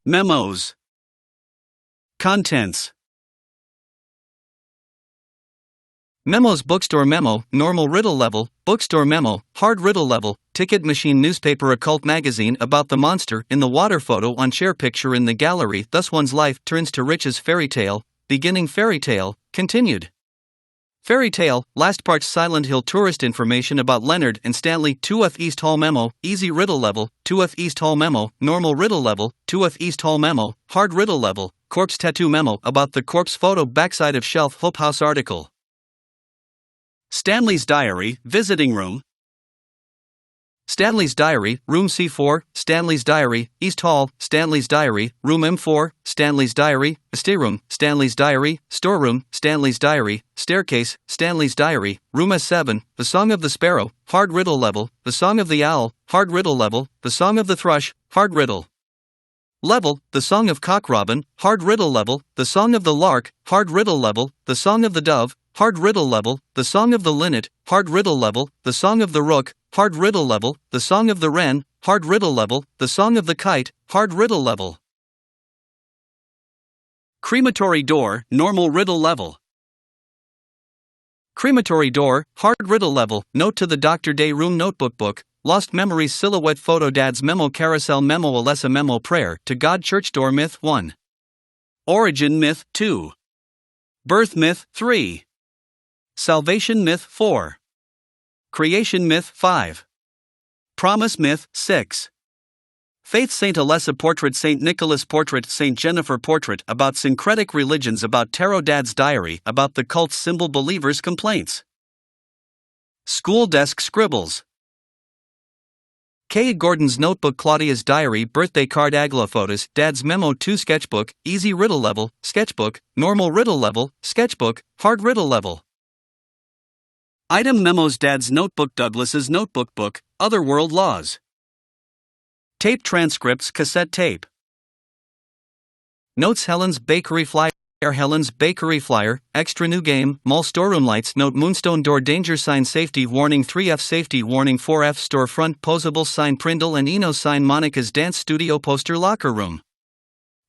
Memos. Contents. Memos. Bookstore memo, normal riddle level. Bookstore memo, hard riddle level. Ticket machine. Newspaper. Occult magazine about the monster in the water. Photo on chair. Picture in the gallery. Thus one's life turns to riches. Fairy tale. Beginning. Fairy tale, continued. Fairy tale, last part. Silent Hill. Tourist information about Leonard and Stanley. 2F East Hall memo, easy riddle level. 2F East Hall memo, normal riddle level. 2F East Hall memo, hard riddle level. Corpse tattoo memo about the corpse. Photo backside of shelf. Hope House article. Stanley's diary, visiting room. Stanley's diary, room C4. Stanley's diary, East Hall. Stanley's diary, room M4. Stanley's diary, stateroom. Stanley's diary, storeroom. Stanley's diary, staircase. Stanley's diary, room S7. The Song of the Sparrow, hard riddle level. The Song of the Owl, hard riddle level. The Song of the Thrush, hard riddle level. The Song of Cock Robin, hard riddle level. The Song of the Lark, hard riddle level. The Song of the Dove, hard riddle level. The Song of the Linnet, hard riddle level. The Song of the Rook, hard riddle level. The Song of the Wren, hard riddle level. The Song of the Kite, hard riddle level. Crematory door, normal riddle level. Crematory door, hard riddle level. Note to the Dr. Day room notebook book. Lost memories. Silhouette photo. Dad's memo. Carousel memo. Alessa memo. Prayer to God. Church door. Myth 1. Origin myth 2. Birth myth 3. Salvation myth 4. Creation myth 5. Promise myth 6. Faith. Saint Alessa portrait. Saint Nicholas portrait. Saint Jennifer portrait. About syncretic religions. About tarot. Dad's diary about the cult's symbol. Believers' complaints. School desk scribbles. K. Gordon's notebook. Claudia's diary. Birthday card. Agla photos. Dad's memo 2. Sketchbook, easy riddle level. Sketchbook, normal riddle level. Sketchbook, hard riddle level. Item memos. Dad's notebook. Douglas's notebook book, Other World Laws. Tape transcripts. Cassette tape. Notes. Helen's bakery flyer. Helen's bakery flyer, extra new game, mall storeroom lights. Note. Moonstone door. Danger sign. Safety warning. 3F safety warning. 4F storefront. Posable sign. Prindle and Eno sign. Monica's dance studio poster. Locker room.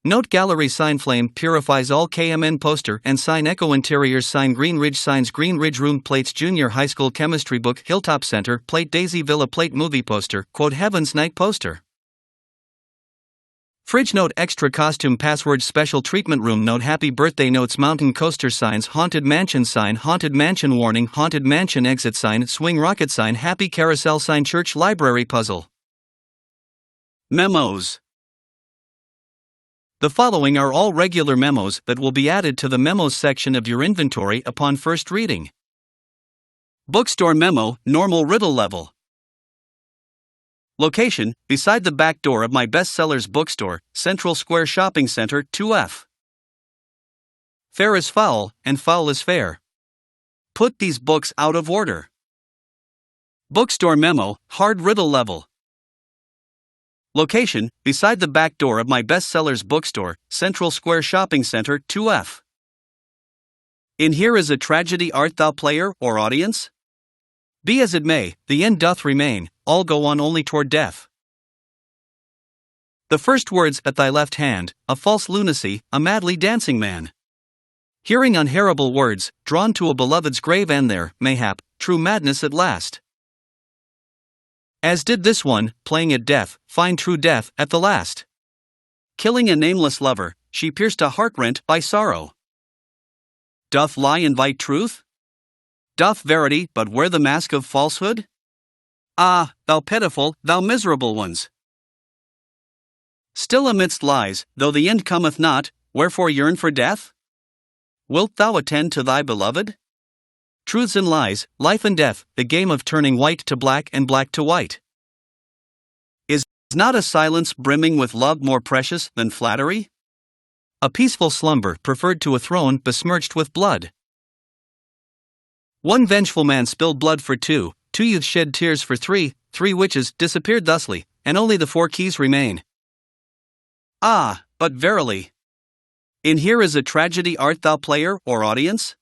Note. Gallery sign. Flame purifies all. KMN poster and sign. Echo interiors sign. Green Ridge signs. Green Ridge room plates. Junior high school chemistry book. Hilltop Center plate. Daisy Villa plate. Movie poster. Quote. Heaven's Night poster. Fridge. Note. Extra costume. Password. Special treatment room. Note. Happy birthday. Notes. Mountain coaster signs. Haunted mansion sign. Haunted mansion warning. Haunted mansion exit sign. Swing rocket sign. Happy carousel sign. Church library puzzle. Memos. The following are all regular memos that will be added to the memos section of your inventory upon first reading. Bookstore memo, normal riddle level. Location, beside the back door of my bestsellers bookstore, Central Square Shopping Center, 2F. Fair is foul, and foul is fair. Put these books out of order. Bookstore memo, hard riddle level. Location, beside the back door of my bestsellers bookstore, Central Square Shopping Center, 2F. In here is a tragedy. Art thou player or audience? Be as it may, the end doth remain, all go on only toward death. The first words at thy left hand, a false lunacy, a madly dancing man. Hearing unhearable words, drawn to a beloved's grave, and there, mayhap, true madness at last. As did this one, playing at death, find true death at the last. Killing a nameless lover, she pierced a heart rent by sorrow. Doth lie invite truth? Doth verity but wear the mask of falsehood? Ah, thou pitiful, thou miserable ones! Still amidst lies, though the end cometh not, wherefore yearn for death? Wilt thou attend to thy beloved? Truths and lies, life and death, the game of turning white to black and black to white. Is not a silence brimming with love more precious than flattery? A peaceful slumber preferred to a throne besmirched with blood. One vengeful man spilled blood for two youths shed tears for three witches disappeared thusly, and only the 4 keys remain. Ah, but verily, in here is a tragedy. Art thou player or audience?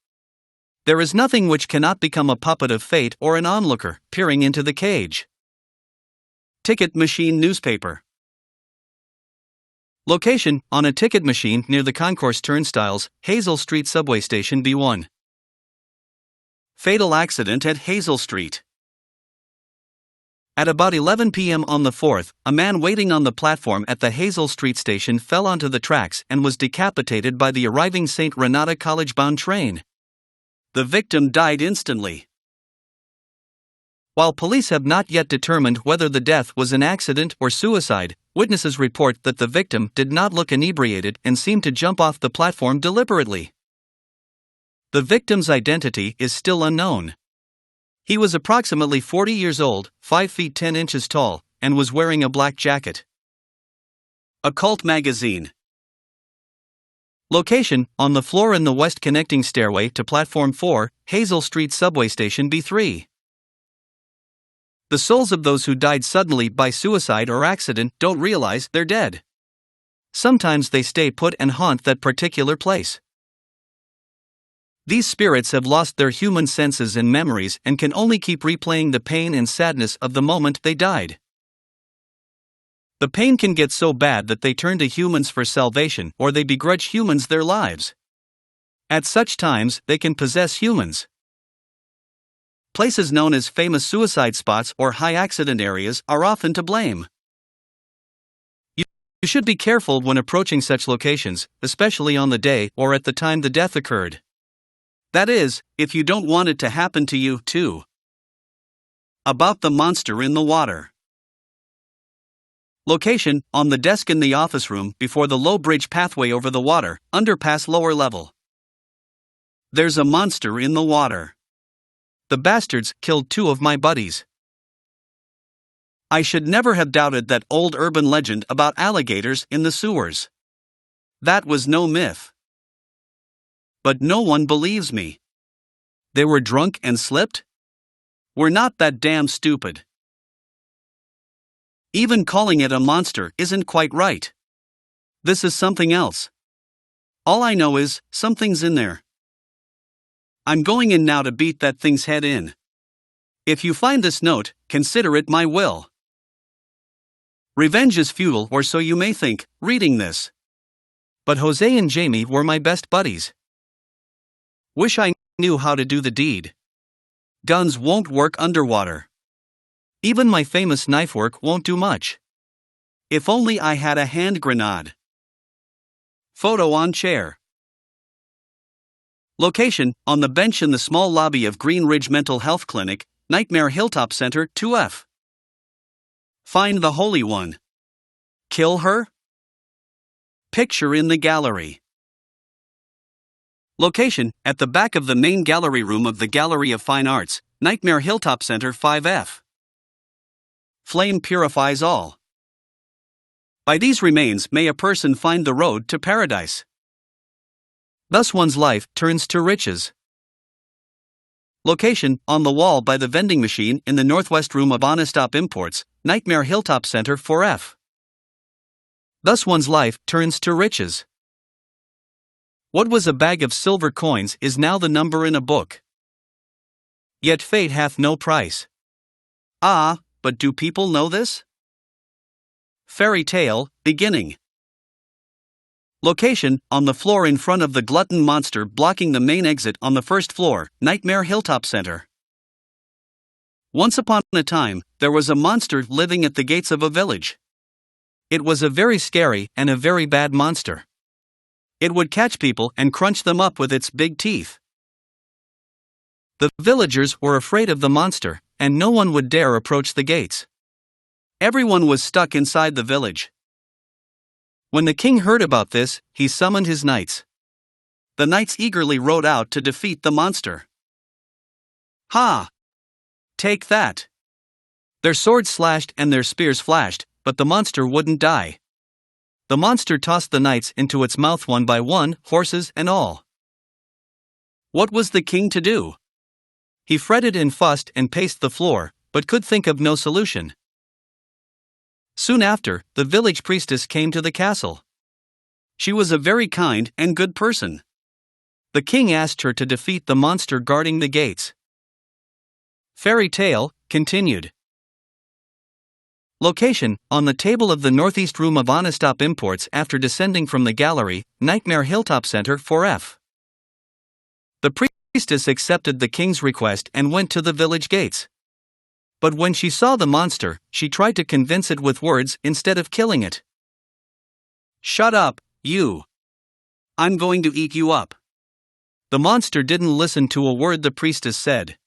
There is nothing which cannot become a puppet of fate or an onlooker peering into the cage. Ticket machine newspaper. Location: on a ticket machine near the concourse turnstiles, Hazel Street subway station B1. Fatal accident at Hazel Street. At about 11 p.m. on the 4th, a man waiting on the platform at the Hazel Street station fell onto the tracks and was decapitated by the arriving St. Renata College-bound train. The victim died instantly. While police have not yet determined whether the death was an accident or suicide, witnesses report that the victim did not look inebriated and seemed to jump off the platform deliberately. The victim's identity is still unknown. He was approximately 40 years old, 5 feet 10 inches tall, and was wearing a black jacket. Occult magazine. Location: on the floor in the west connecting stairway to Platform 4, Hazel Street subway station B3. The souls of those who died suddenly by suicide or accident don't realize they're dead. Sometimes they stay put and haunt that particular place. These spirits have lost their human senses and memories and can only keep replaying the pain and sadness of the moment they died. The pain can get so bad that they turn to humans for salvation, or they begrudge humans their lives. At such times, they can possess humans. Places known as famous suicide spots or high accident areas are often to blame. You should be careful when approaching such locations, especially on the day or at the time the death occurred. That is, if you don't want it to happen to you, too. About the monster in the water. Location: on the desk in the office room before the low bridge pathway over the water, underpass lower level. There's a monster in the water. The bastards killed 2 of my buddies. I should never have doubted that old urban legend about alligators in the sewers. That was no myth. But no one believes me. They were drunk and slipped? We're not that damn stupid. Even calling it a monster isn't quite right. This is something else. All I know is, something's in there. I'm going in now to beat that thing's head in. If you find this note, consider it my will. Revenge is futile, or so you may think, reading this. But Jose and Jamie were my best buddies. Wish I knew how to do the deed. Guns won't work underwater. Even my famous knife work won't do much. If only I had a hand grenade. Photo on chair. Location: on the bench in the small lobby of Green Ridge Mental Health Clinic, Nightmare Hilltop Center, 2F. Find the Holy One. Kill her? Picture in the gallery. Location: at the back of the main gallery room of the Gallery of Fine Arts, Nightmare Hilltop Center, 5F. Flame purifies all. By these remains may a person find the road to paradise. Thus one's life turns to riches. Location: on the wall by the vending machine in the northwest room of Honestop Imports, Nightmare Hilltop Center, 4F. Thus one's life turns to riches. What was a bag of silver coins is now the number in a book. Yet fate hath no price. Ah, but do people know this? Fairy tale, beginning. Location: on the floor in front of the glutton monster blocking the main exit on the first floor, Nightmare Hilltop Center. Once upon a time, there was a monster living at the gates of a village. It was a very scary and a very bad monster. It would catch people and crunch them up with its big teeth. The villagers were afraid of the monster, and no one would dare approach the gates. Everyone was stuck inside the village. When the king heard about this, he summoned his knights. The knights eagerly rode out to defeat the monster. Ha! Take that! Their swords slashed and their spears flashed, but the monster wouldn't die. The monster tossed the knights into its mouth one by one, horses and all. What was the king to do? He fretted and fussed and paced the floor, but could think of no solution. Soon after, the village priestess came to the castle. She was a very kind and good person. The king asked her to defeat the monster guarding the gates. Fairy tale, continued. Location: on the table of the northeast room of Honestop Imports after descending from the gallery, Nightmare Hilltop Center 4F. The priestess accepted the king's request and went to the village gates. But when she saw the monster, she tried to convince it with words instead of killing it. "Shut up, you! I'm going to eat you up." The monster didn't listen to a word the priestess said.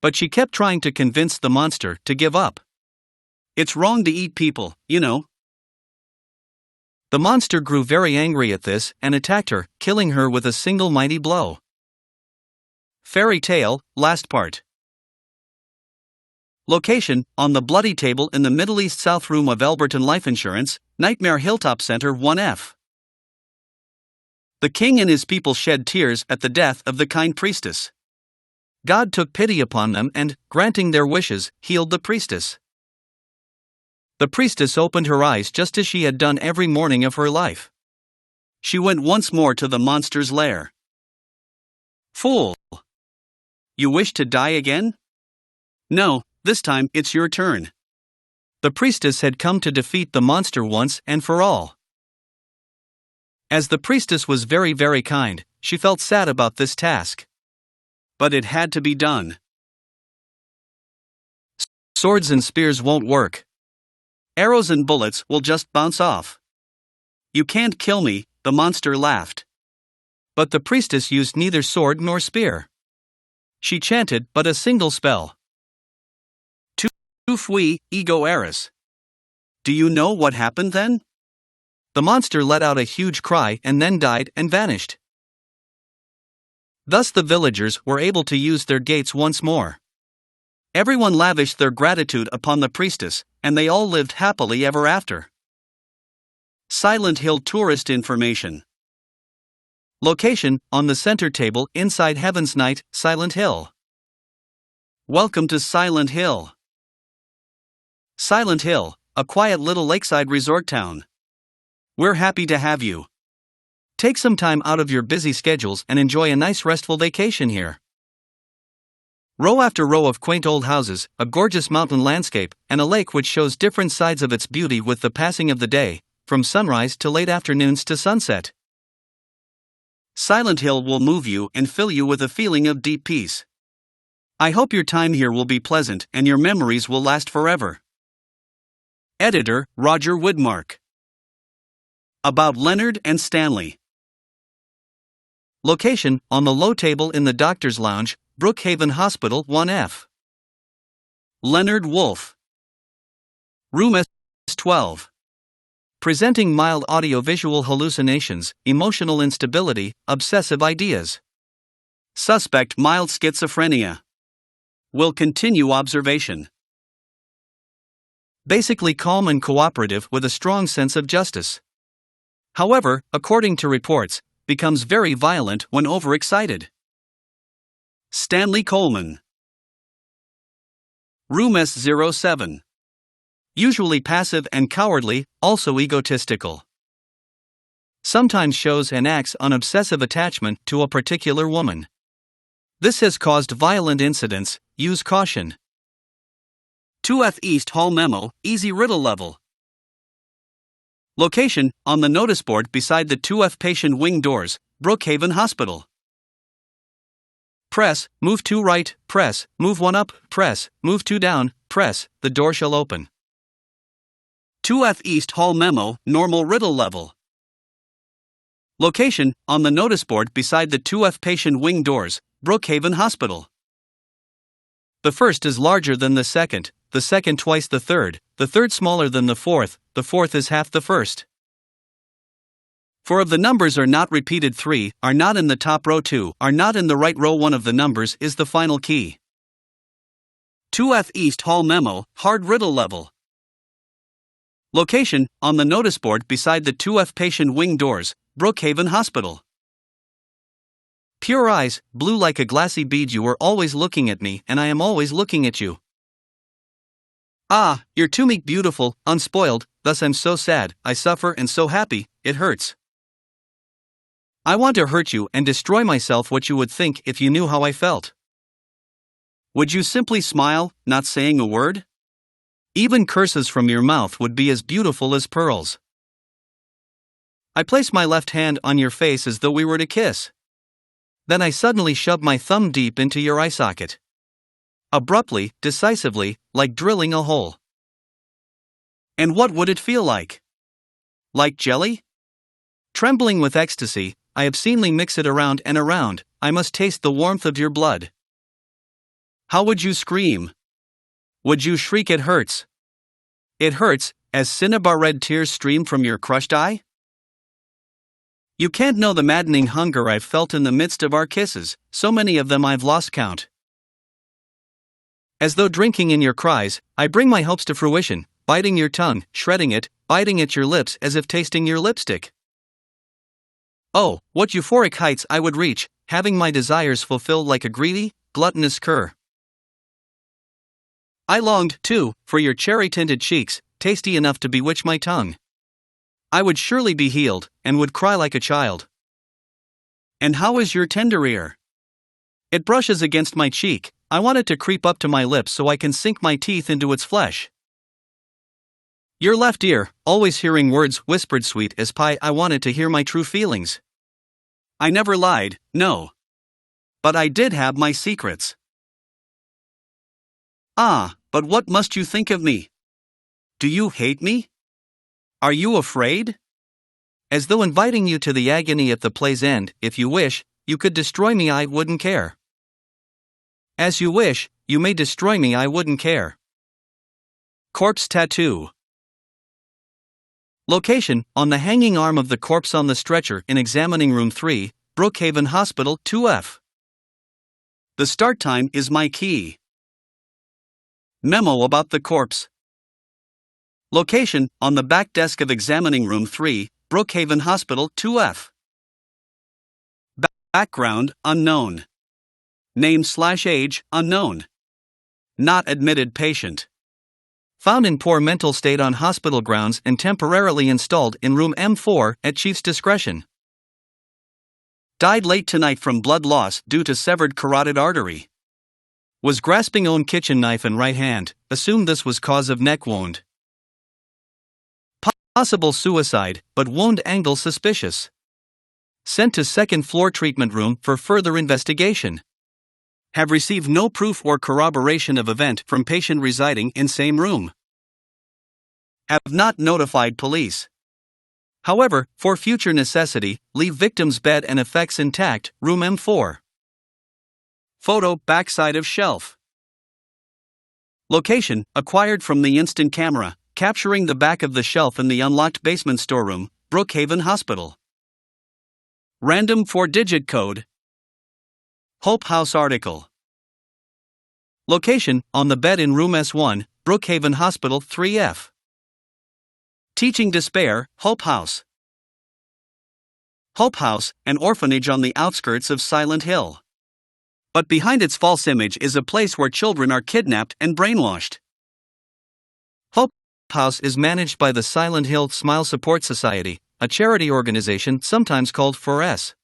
But she kept trying to convince the monster to give up. "It's wrong to eat people, you know." The monster grew very angry at this and attacked her, killing her with a single mighty blow. Fairy tale, last part. Location: on the bloody table in the Middle East South room of Elberton Life Insurance, Nightmare Hilltop Center 1F. The king and his people shed tears at the death of the kind priestess. God took pity upon them and, granting their wishes, healed the priestess. The priestess opened her eyes just as she had done every morning of her life. She went once more to the monster's lair. "Fool! You wish to die again? No, this time it's your turn." The priestess had come to defeat the monster once and for all. As the priestess was very, very kind, she felt sad about this task. But it had to be done. Swords and spears won't work. Arrows and bullets will just bounce off. "You can't kill me," the monster laughed. But the priestess used neither sword nor spear. She chanted but a single spell. Tu fui, ego eris. Do you know what happened then? The monster let out a huge cry and then died and vanished. Thus the villagers were able to use their gates once more. Everyone lavished their gratitude upon the priestess, and they all lived happily ever after. Silent Hill tourist information. Location: on the center table inside Heaven's Night, Silent Hill. Welcome to Silent Hill. Silent Hill, a quiet little lakeside resort town. We're happy to have you. Take some time out of your busy schedules and enjoy a nice restful vacation here. Row after row of quaint old houses, a gorgeous mountain landscape, and a lake which shows different sides of its beauty with the passing of the day, from sunrise to late afternoons to sunset. Silent Hill will move you and fill you with a feeling of deep peace. I hope your time here will be pleasant and your memories will last forever. Editor, Roger Woodmark. About Leonard and Stanley. Location: on the low table in the Doctor's Lounge, Brookhaven Hospital 1F. Leonard Wolfe. Room S12. Presenting mild audiovisual hallucinations, emotional instability, obsessive ideas. Suspect mild schizophrenia. Will continue observation. Basically calm and cooperative with a strong sense of justice. However, according to reports, becomes very violent when overexcited. Stanley Coleman. Room S07. Usually passive and cowardly, also egotistical. Sometimes shows and acts on obsessive attachment to a particular woman. This has caused violent incidents, use caution. 2F East Hall Memo, easy riddle level. Location: on the notice board beside the 2F patient wing doors, Brookhaven Hospital. Press, move 2 right, press, move 1 up, press, move 2 down, press, the door shall open. 2F East Hall Memo, normal riddle level. Location: on the notice board beside the 2F patient wing doors, Brookhaven Hospital. The first is larger than the second twice the third smaller than the fourth is half the first. 4 of the numbers are not repeated, 3 are not in the top row, 2 are not in the right row, 1 of the numbers is the final key. 2F East Hall Memo, hard riddle level. Location: on the notice board beside the 2F patient wing doors, Brookhaven Hospital. Pure eyes, blue like a glassy bead, you are always looking at me and I am always looking at you. Ah, you're too meek, beautiful, unspoiled, thus I'm so sad, I suffer, and so happy, it hurts. I want to hurt you and destroy myself, what you would think if you knew how I felt. Would you simply smile, not saying a word? Even curses from your mouth would be as beautiful as pearls. I place my left hand on your face as though we were to kiss. Then I suddenly shove my thumb deep into your eye socket. Abruptly, decisively, like drilling a hole. And what would it feel like? Like jelly? Trembling with ecstasy, I obscenely mix it around and around. I must taste the warmth of your blood. How would you scream? Would you shriek it hurts? It hurts, as cinnabar-red tears stream from your crushed eye? You can't know the maddening hunger I've felt in the midst of our kisses, so many of them I've lost count. As though drinking in your cries, I bring my hopes to fruition, biting your tongue, shredding it, biting at your lips as if tasting your lipstick. Oh, what euphoric heights I would reach, having my desires fulfilled like a greedy, gluttonous cur. I longed, too, for your cherry-tinted cheeks, tasty enough to bewitch my tongue. I would surely be healed, and would cry like a child. And how is your tender ear? It brushes against my cheek. I want it to creep up to my lips so I can sink my teeth into its flesh. Your left ear, always hearing words whispered sweet as pie. I wanted to hear my true feelings. I never lied, no. But I did have my secrets. Ah, but what must you think of me? Do you hate me? Are you afraid? As though inviting you to the agony at the play's end. If you wish, you could destroy me, I wouldn't care. As you wish, you may destroy me, I wouldn't care. Corpse tattoo. Location: on the hanging arm of the corpse on the stretcher in examining room 3, Brookhaven Hospital, 2F. The start time is my key. Memo about the corpse. Location: on the back desk of examining room 3, Brookhaven Hospital, 2F. Background: unknown. Name/age: unknown. Not admitted patient. Found in poor mental state on hospital grounds and temporarily installed in room M4 at chief's discretion. Died late tonight from blood loss due to severed carotid artery. Was grasping own kitchen knife in right hand, assumed this was cause of neck wound. Possible suicide, but wound angle suspicious. Sent to second floor treatment room for further investigation. Have received no proof or corroboration of event from patient residing in same room. Have not notified police. However, for future necessity, leave victim's bed and effects intact, room M4. Photo: backside of shelf. Location: acquired from the instant camera, capturing the back of the shelf in the unlocked basement storeroom, Brookhaven Hospital. Random 4-digit code. Hope House article. Location: on the bed in room S1, Brookhaven Hospital, 3F. Teaching despair, Hope House. Hope House, an orphanage on the outskirts of Silent Hill. But behind its false image is a place where children are kidnapped and brainwashed. Hope House is managed by the Silent Hill Smile Support Society, a charity organization sometimes called 4S.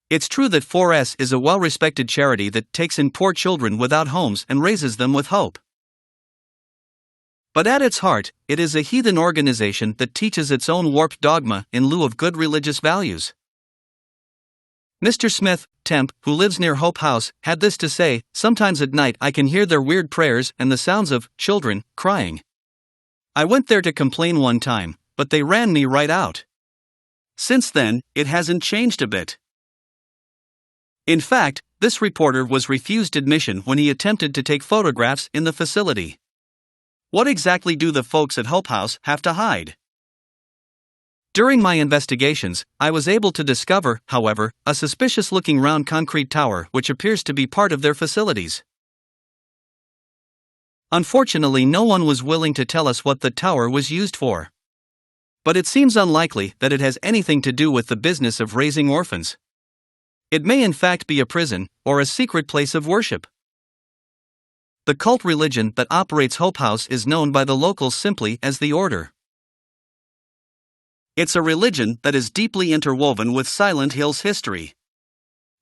It's true that 4S is a well-respected charity that takes in poor children without homes and raises them with hope. But at its heart, it is a heathen organization that teaches its own warped dogma in lieu of good religious values. Mr. Smith, temp, who lives near Hope House, had this to say: sometimes at night I can hear their weird prayers and the sounds of children crying. I went there to complain one time, but they ran me right out. Since then, it hasn't changed a bit. In fact, this reporter was refused admission when he attempted to take photographs in the facility. What exactly do the folks at Hope House have to hide? During my investigations, I was able to discover, however, a suspicious-looking round concrete tower which appears to be part of their facilities. Unfortunately, no one was willing to tell us what the tower was used for. But it seems unlikely that it has anything to do with the business of raising orphans. It may in fact be a prison, or a secret place of worship. The cult religion that operates Hope House is known by the locals simply as the Order. It's a religion that is deeply interwoven with Silent Hill's history.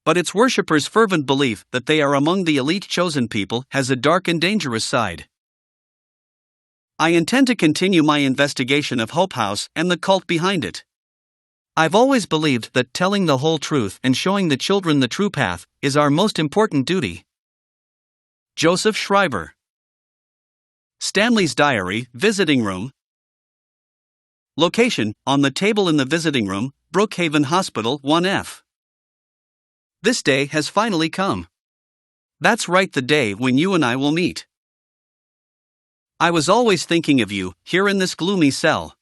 But its worshippers' fervent belief that they are among the elite chosen people has a dark and dangerous side. I intend to continue my investigation of Hope House and the cult behind it. I've always believed that telling the whole truth and showing the children the true path is our most important duty. Joseph Schreiber. Stanley's Diary, Visiting Room. Location: on the table in the visiting room, Brookhaven Hospital, 1F. This day has finally come. That's right, the day when you and I will meet. I was always thinking of you, here in this gloomy cell.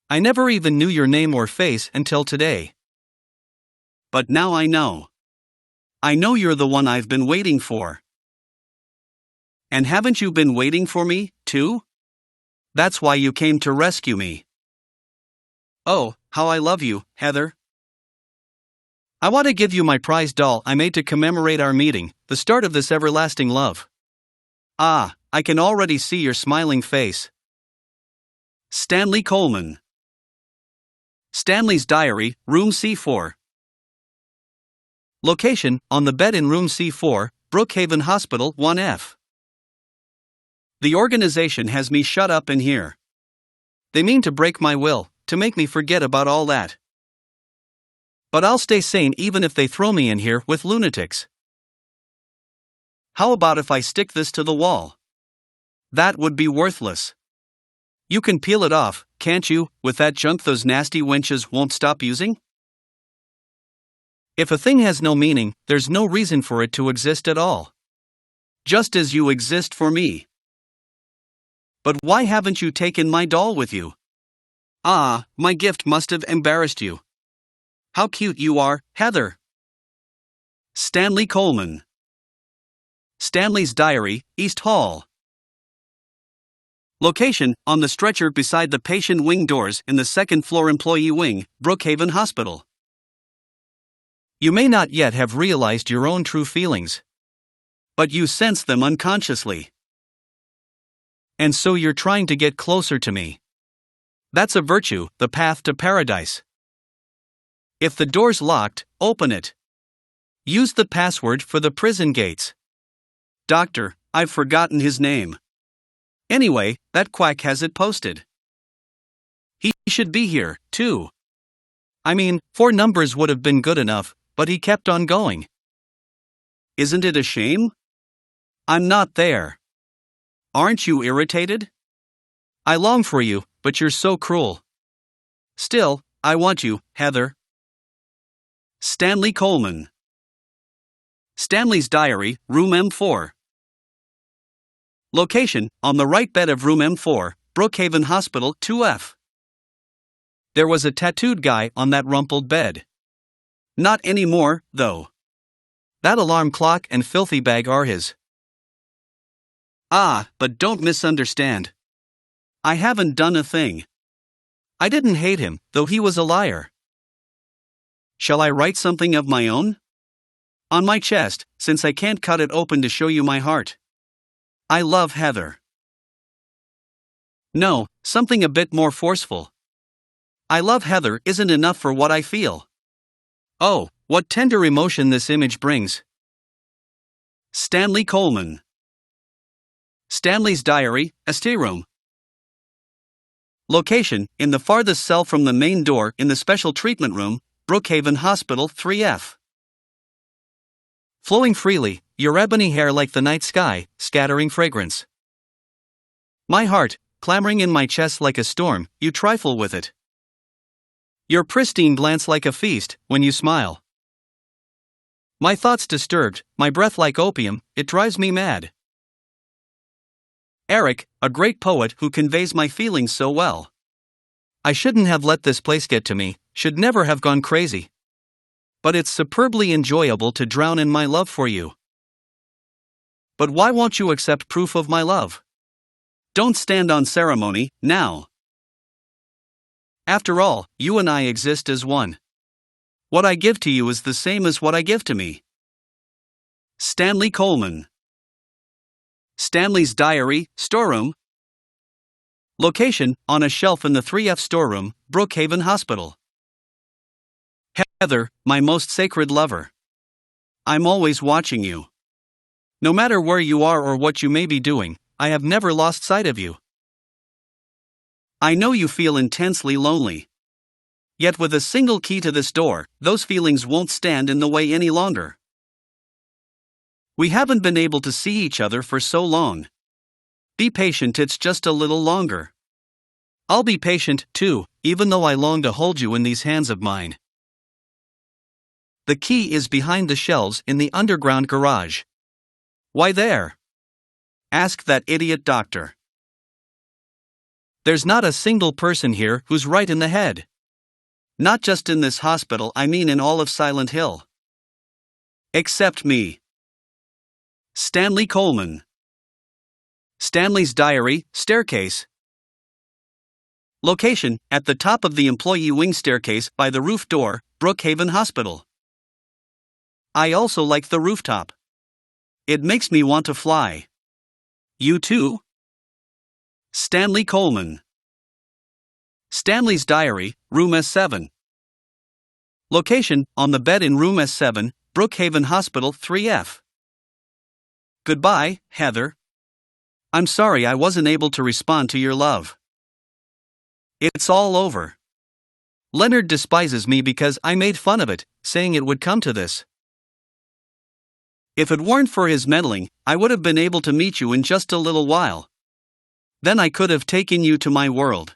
I never even knew your name or face until today. But now I know. I know you're the one I've been waiting for. And haven't you been waiting for me, too? That's why you came to rescue me. Oh, how I love you, Heather. I want to give you my prize doll I made to commemorate our meeting, the start of this everlasting love. Ah, I can already see your smiling face. Stanley Coleman. Stanley's Diary, Room C4. Location: on the bed in Room C4, Brookhaven Hospital, 1F. The organization has me shut up in here. They mean to break my will, to make me forget about all that. But I'll stay sane even if they throw me in here with lunatics. How about if I stick this to the wall? That would be worthless. You can peel it off, can't you, with that junk those nasty wenches won't stop using? If a thing has no meaning, there's no reason for it to exist at all. Just as you exist for me. But why haven't you taken my doll with you? Ah, my gift must have embarrassed you. How cute you are, Heather. Stanley Coleman. Stanley's Diary, East Hall. Location: on the stretcher beside the patient wing doors in the second-floor employee wing, Brookhaven Hospital. You may not yet have realized your own true feelings. But you sense them unconsciously. And so you're trying to get closer to me. That's a virtue, the path to paradise. If the door's locked, open it. Use the password for the prison gates. Doctor, I've forgotten his name. Anyway, that quack has it posted. He should be here, too. I mean, 4 numbers would have been good enough, but he kept on going. Isn't it a shame? I'm not there. Aren't you irritated? I long for you, but you're so cruel. Still, I want you, Heather. Stanley Coleman. Stanley's Diary, Room M4. Location: on the right bed of Room M4, Brookhaven Hospital, 2F. There was a tattooed guy on that rumpled bed. Not anymore, though. That alarm clock and filthy bag are his. Ah, but don't misunderstand. I haven't done a thing. I didn't hate him, though he was a liar. Shall I write something of my own? On my chest, since I can't cut it open to show you my heart. I love Heather. No, something a bit more forceful. I love Heather isn't enough for what I feel. Oh, what tender emotion this image brings. Stanley Coleman. Stanley's Diary, Estate Room. Location: in the farthest cell from the main door in the special treatment room, Brookhaven Hospital, 3F. Flowing freely, your ebony hair like the night sky, scattering fragrance. My heart, clamoring in my chest like a storm, you trifle with it. Your pristine glance like a feast, when you smile. My thoughts disturbed, my breath like opium, it drives me mad. Eric, a great poet who conveys my feelings so well. I shouldn't have let this place get to me, should never have gone crazy. But it's superbly enjoyable to drown in my love for you. But why won't you accept proof of my love? Don't stand on ceremony, now. After all, you and I exist as one. What I give to you is the same as what I give to me. Stanley Coleman. Stanley's Diary, Storeroom. Location: on a shelf in the 3F storeroom, Brookhaven Hospital. Heather, my most sacred lover. I'm always watching you. No matter where you are or what you may be doing, I have never lost sight of you. I know you feel intensely lonely. Yet with a single key to this door, those feelings won't stand in the way any longer. We haven't been able to see each other for so long. Be patient, it's just a little longer. I'll be patient, too, even though I long to hold you in these hands of mine. The key is behind the shelves in the underground garage. Why there? Ask that idiot doctor. There's not a single person here who's right in the head. Not just in this hospital, I mean in all of Silent Hill. Except me. Stanley Coleman. Stanley's Diary, Staircase. Location, at the top of the employee wing staircase by the roof door, Brookhaven Hospital. I also like the rooftop. It makes me want to fly. You too? Stanley Coleman. Stanley's Diary, Room S7. Location, on the bed in Room S7, Brookhaven Hospital 3F. Goodbye, Heather. I'm sorry I wasn't able to respond to your love. It's all over. Leonard despises me because I made fun of it, saying it would come to this. If it weren't for his meddling, I would have been able to meet you in just a little while. Then I could have taken you to my world.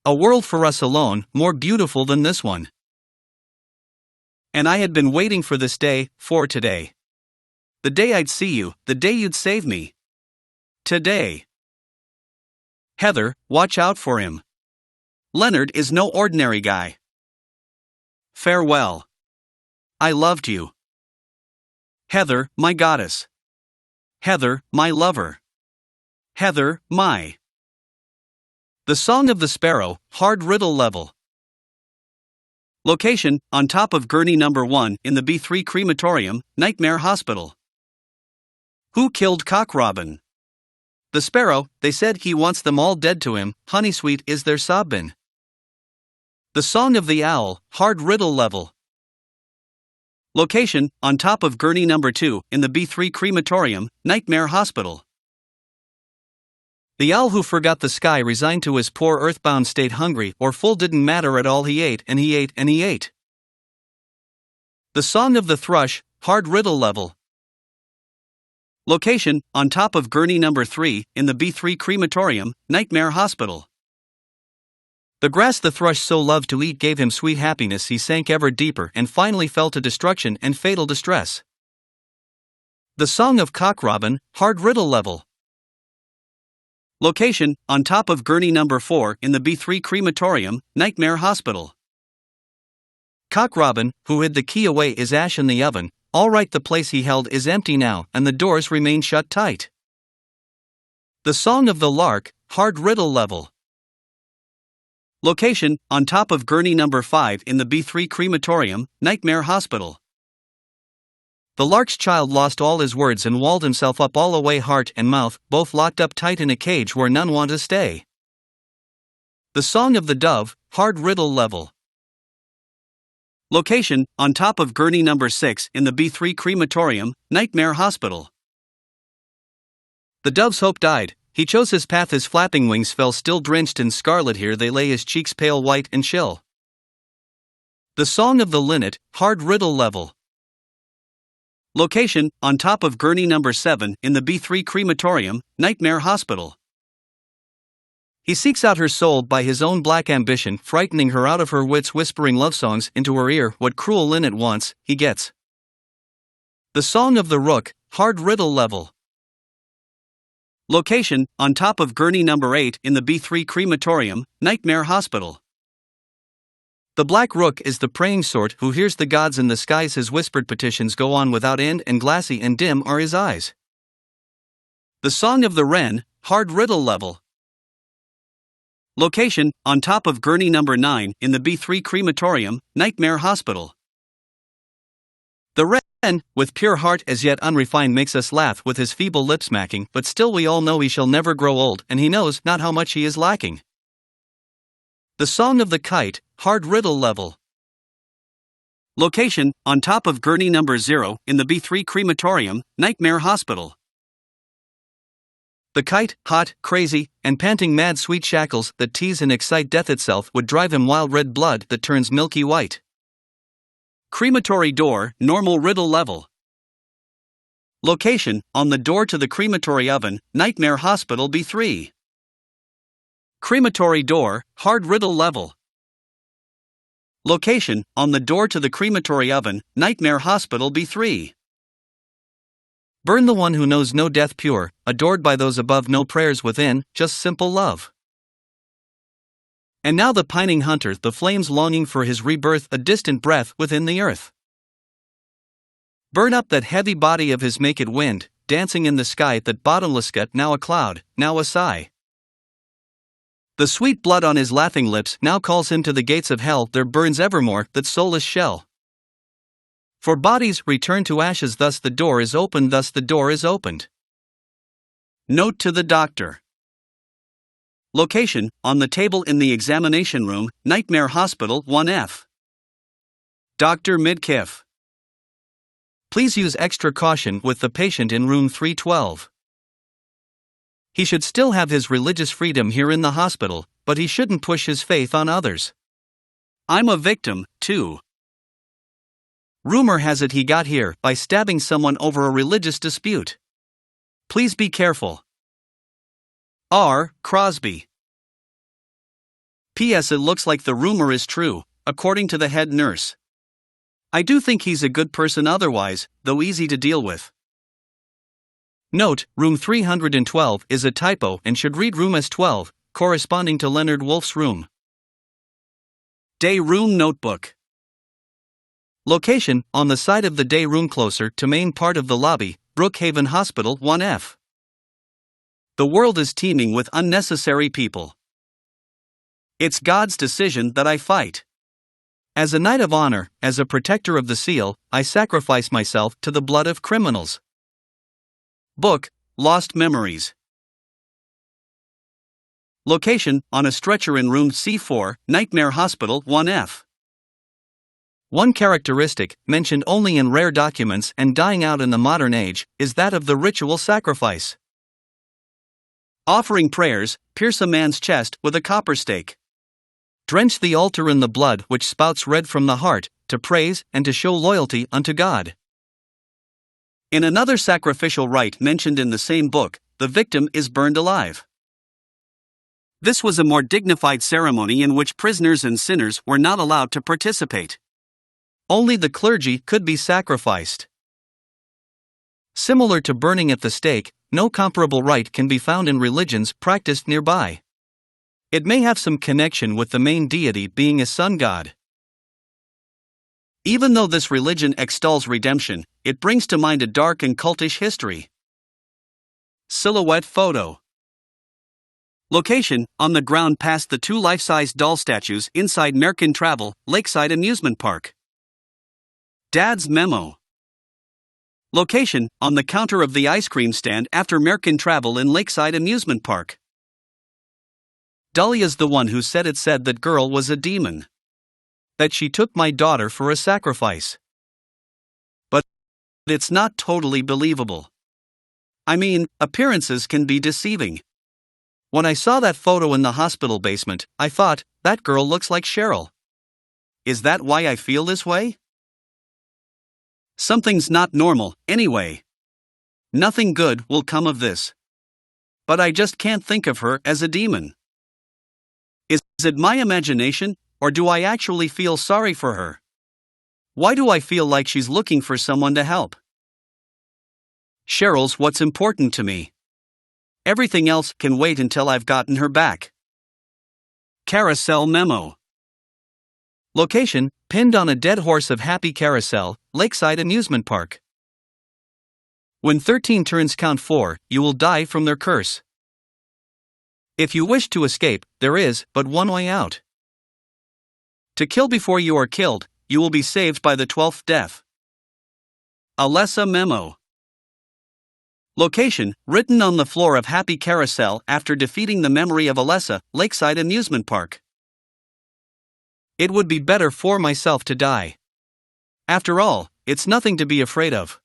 A world for us alone, more beautiful than this one. And I had been waiting for this day, for today. The day I'd see you, the day you'd save me. Today. Heather, watch out for him. Leonard is no ordinary guy. Farewell. I loved you. Heather, my goddess. Heather, my lover. Heather, my. The Song of the Sparrow, hard riddle level. Location, on top of gurney number 1 in the B3 crematorium, Nightmare Hospital. Who killed Cock Robin? The sparrow, they said he wants them all dead to him, honey sweet is their sob bin. The Song of the Owl, hard riddle level. Location, on top of gurney number 2 in the B3 crematorium, Nightmare Hospital. The owl who forgot the sky resigned to his poor earthbound state, hungry or full didn't matter at all, he ate and he ate and he ate. The Song of the Thrush, hard riddle level. Location, on top of gurney number 3 in the B3 crematorium, Nightmare Hospital. The grass the thrush so loved to eat gave him sweet happiness, he sank ever deeper and finally fell to destruction and fatal distress. The Song of Cock Robin, hard riddle level. Location, on top of gurney number 4 in the B3 crematorium, Nightmare Hospital. Cock Robin, who hid the key away, is ash in the oven. All right, the place he held is empty now, and the doors remain shut tight. The Song of the Lark, hard riddle level. Location, on top of gurney number 5 in the B3 crematorium, Nightmare Hospital. The lark's child lost all his words and walled himself up all away, heart and mouth, both locked up tight in a cage where none want to stay. The Song of the Dove, hard riddle level. Location, on top of gurney number 6 in the B3 crematorium, Nightmare Hospital. The dove's hope died, he chose his path, his flapping wings fell still drenched in scarlet, here they lay, his cheeks pale white and chill. The Song of the Linnet, hard riddle level. Location, on top of gurney number 7 in the B3 crematorium, Nightmare Hospital. He seeks out her soul by his own black ambition, frightening her out of her wits, whispering love songs into her ear. What cruel linnet wants, he gets. The Song of the Rook, hard riddle level. Location, on top of gurney number 8 in the B3 crematorium, Nightmare Hospital. The black rook is the praying sort who hears the gods in the skies, his whispered petitions go on without end, and glassy and dim are his eyes. The Song of the Wren, hard riddle level. Location, on top of gurney number 9 in the B3 crematorium, Nightmare Hospital. The wren, with pure heart as yet unrefined, makes us laugh with his feeble lip smacking, but still we all know he shall never grow old, and he knows not how much he is lacking. The Song of the Kite, hard riddle level. Location, on top of gurney number 0 in the B3 crematorium, Nightmare Hospital. The kite, hot, crazy, and panting mad sweet shackles that tease and excite death itself would drive him wild red blood that turns milky white. Crematory door, normal riddle level. Location, on the door to the crematory oven, Nightmare Hospital B3. Crematory door, hard riddle level. Location, on the door to the crematory oven, Nightmare Hospital B3. Burn the one who knows no death pure, adored by those above, no prayers within, just simple love. And now the pining hunter, the flames longing for his rebirth, a distant breath within the earth. Burn up that heavy body of his, make it wind, dancing in the sky, that bottomless gut, now a cloud, now a sigh. The sweet blood on his laughing lips now calls him to the gates of hell, there burns evermore that soulless shell. For bodies return to ashes, thus the door is opened, thus the door is opened. Note to the doctor. Location, on the table in the examination room, Nightmare Hospital 1F. Dr. Midkiff. Please use extra caution with the patient in room 312. He should still have his religious freedom here in the hospital, but he shouldn't push his faith on others. I'm a victim, too. Rumor has it he got here by stabbing someone over a religious dispute. Please be careful. R. Crosby. P.S. It looks like the rumor is true, according to the head nurse. I do think he's a good person otherwise, though easy to deal with. Note, room 312 is a typo and should read room S12, corresponding to Leonard Wolf's room. Day room notebook. Location, on the side of the day room closer to main part of the lobby, Brookhaven Hospital 1F. The world is teeming with unnecessary people. It's God's decision that I fight. As a knight of honor, as a protector of the seal, I sacrifice myself to the blood of criminals. Book, Lost Memories. Location, on a stretcher in room C4, Nightmare Hospital 1F. One characteristic, mentioned only in rare documents and dying out in the modern age, is that of the ritual sacrifice. Offering prayers, pierce a man's chest with a copper stake. Drench the altar in the blood which spouts red from the heart, to praise and to show loyalty unto God. In another sacrificial rite mentioned in the same book, the victim is burned alive. This was a more dignified ceremony in which prisoners and sinners were not allowed to participate. Only the clergy could be sacrificed. Similar to burning at the stake, no comparable rite can be found in religions practiced nearby. It may have some connection with the main deity being a sun god. Even though this religion extols redemption, it brings to mind a dark and cultish history. Silhouette photo. Location, on the ground past the two life-size doll statues inside Merkin Travel, Lakeside Amusement Park. Dad's memo. Location, on the counter of the ice cream stand after Merkin Travel in Lakeside Amusement Park. Dahlia's the one who said that girl was a demon. That she took my daughter for a sacrifice. But it's not totally believable. I mean, appearances can be deceiving. When I saw that photo in the hospital basement, I thought, that girl looks like Cheryl. Is that why I feel this way? Something's not normal, anyway. Nothing good will come of this. But I just can't think of her as a demon. Is it my imagination, or do I actually feel sorry for her? Why do I feel like she's looking for someone to help? Cheryl's what's important to me. Everything else can wait until I've gotten her back. Carousel memo. Location, pinned on a dead horse of Happy Carousel, Lakeside Amusement Park. When 13 turns count 4, you will die from their curse. If you wish to escape, there is but one way out. To kill before you are killed, you will be saved by the 12th death. Alessa memo. Location, written on the floor of Happy Carousel after defeating the memory of Alessa, Lakeside Amusement Park. It would be better for myself to die. After all, it's nothing to be afraid of.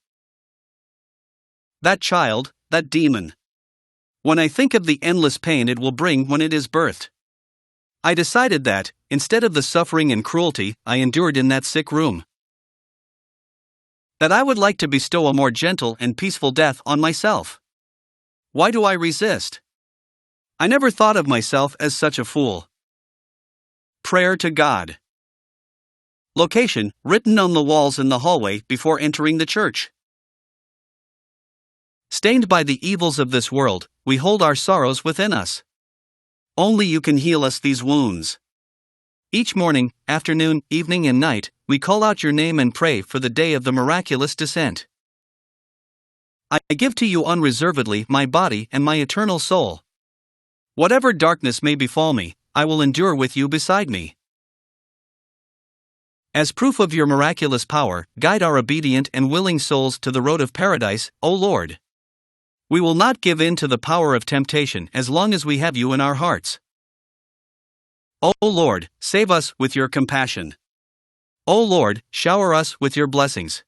That child, that demon. when I think of the endless pain it will bring when it is birthed. I decided that, instead of the suffering and cruelty I endured in that sick room, that I would like to bestow a more gentle and peaceful death on myself. Why do I resist? I never thought of myself as such a fool. Prayer to God. Location, written on the walls in the hallway before entering the church. Stained by the evils of this world, we hold our sorrows within us. Only you can heal us these wounds. Each morning, afternoon, evening and night, we call out your name and pray for the day of the miraculous descent. I give to you unreservedly my body and my eternal soul. Whatever darkness may befall me, I will endure with you beside me. As proof of your miraculous power, guide our obedient and willing souls to the road of paradise, O Lord. We will not give in to the power of temptation as long as we have you in our hearts. O Lord, save us with your compassion. O Lord, shower us with your blessings.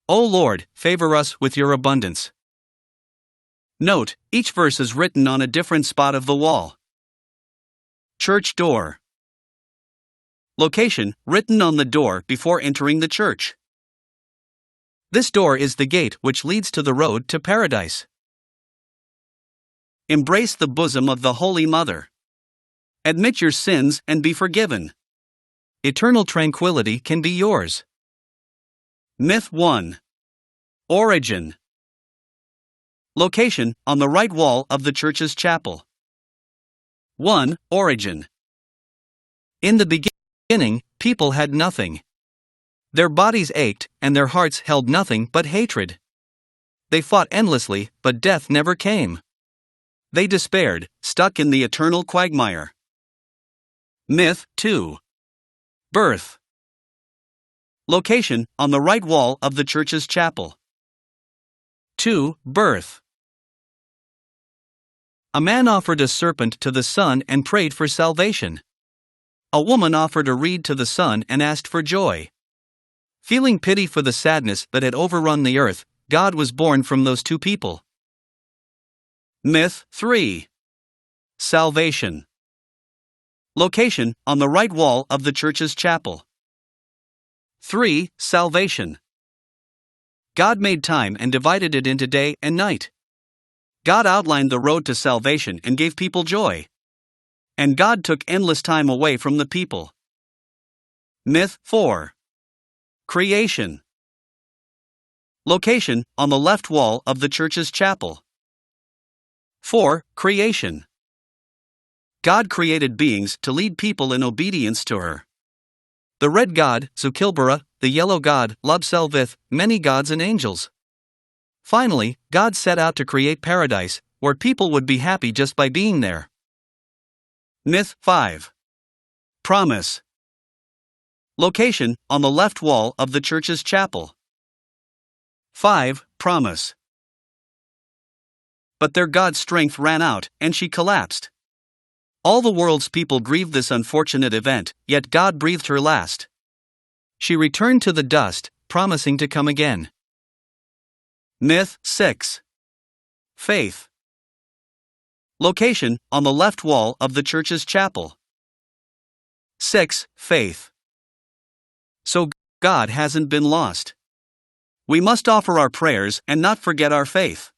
O Lord, favor us with your abundance. Note, each verse is written on a different spot of the wall. Church door. Location, written on the door before entering the church. This door is the gate which leads to the road to paradise. Embrace the bosom of the Holy Mother. Admit your sins and be forgiven. Eternal tranquility can be yours. Myth 1. Origin. Location, on the right wall of the church's chapel. 1. Origin. In the beginning, people had nothing. Their bodies ached, and their hearts held nothing but hatred. They fought endlessly, but death never came. They despaired, stuck in the eternal quagmire. Myth 2. Birth. Location, on the right wall of the church's chapel. 2. Birth. A man offered a serpent to the sun and prayed for salvation. A woman offered a reed to the sun and asked for joy. Feeling pity for the sadness that had overrun the earth, God was born from those two people. Myth 3. Salvation. Location, on the right wall of the church's chapel. 3. Salvation. God made time and divided it into day and night. God outlined the road to salvation and gave people joy. And God took endless time away from the people. Myth 4. Creation. Location, on the left wall of the church's chapel. 4. Creation. God created beings to lead people in obedience to her. The red god, Zukilbara, the yellow god, Lubselvith, many gods and angels. Finally, God set out to create paradise, where people would be happy just by being there. Myth 5. Promise. Location, on the left wall of the church's chapel. 5. Promise. But their god's strength ran out, and she collapsed. All the world's people grieved this unfortunate event, yet God breathed her last. She returned to the dust, promising to come again. Myth 6. Faith. Location, on the left wall of the church's chapel. 6. Faith. So, God hasn't been lost. We must offer our prayers and not forget our faith.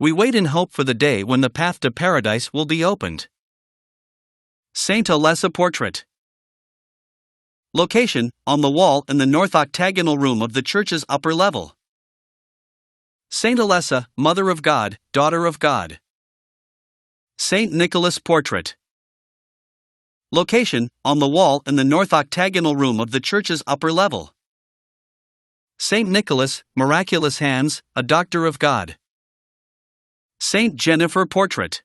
We wait in hope for the day when the path to paradise will be opened. Saint Alessa portrait. Location, on the wall in the north octagonal room of the church's upper level. Saint Alessa, Mother of God, Daughter of God. Saint Nicholas portrait. Location, on the wall in the north octagonal room of the church's upper level. Saint Nicholas, miraculous hands, a doctor of God. Saint Jennifer portrait.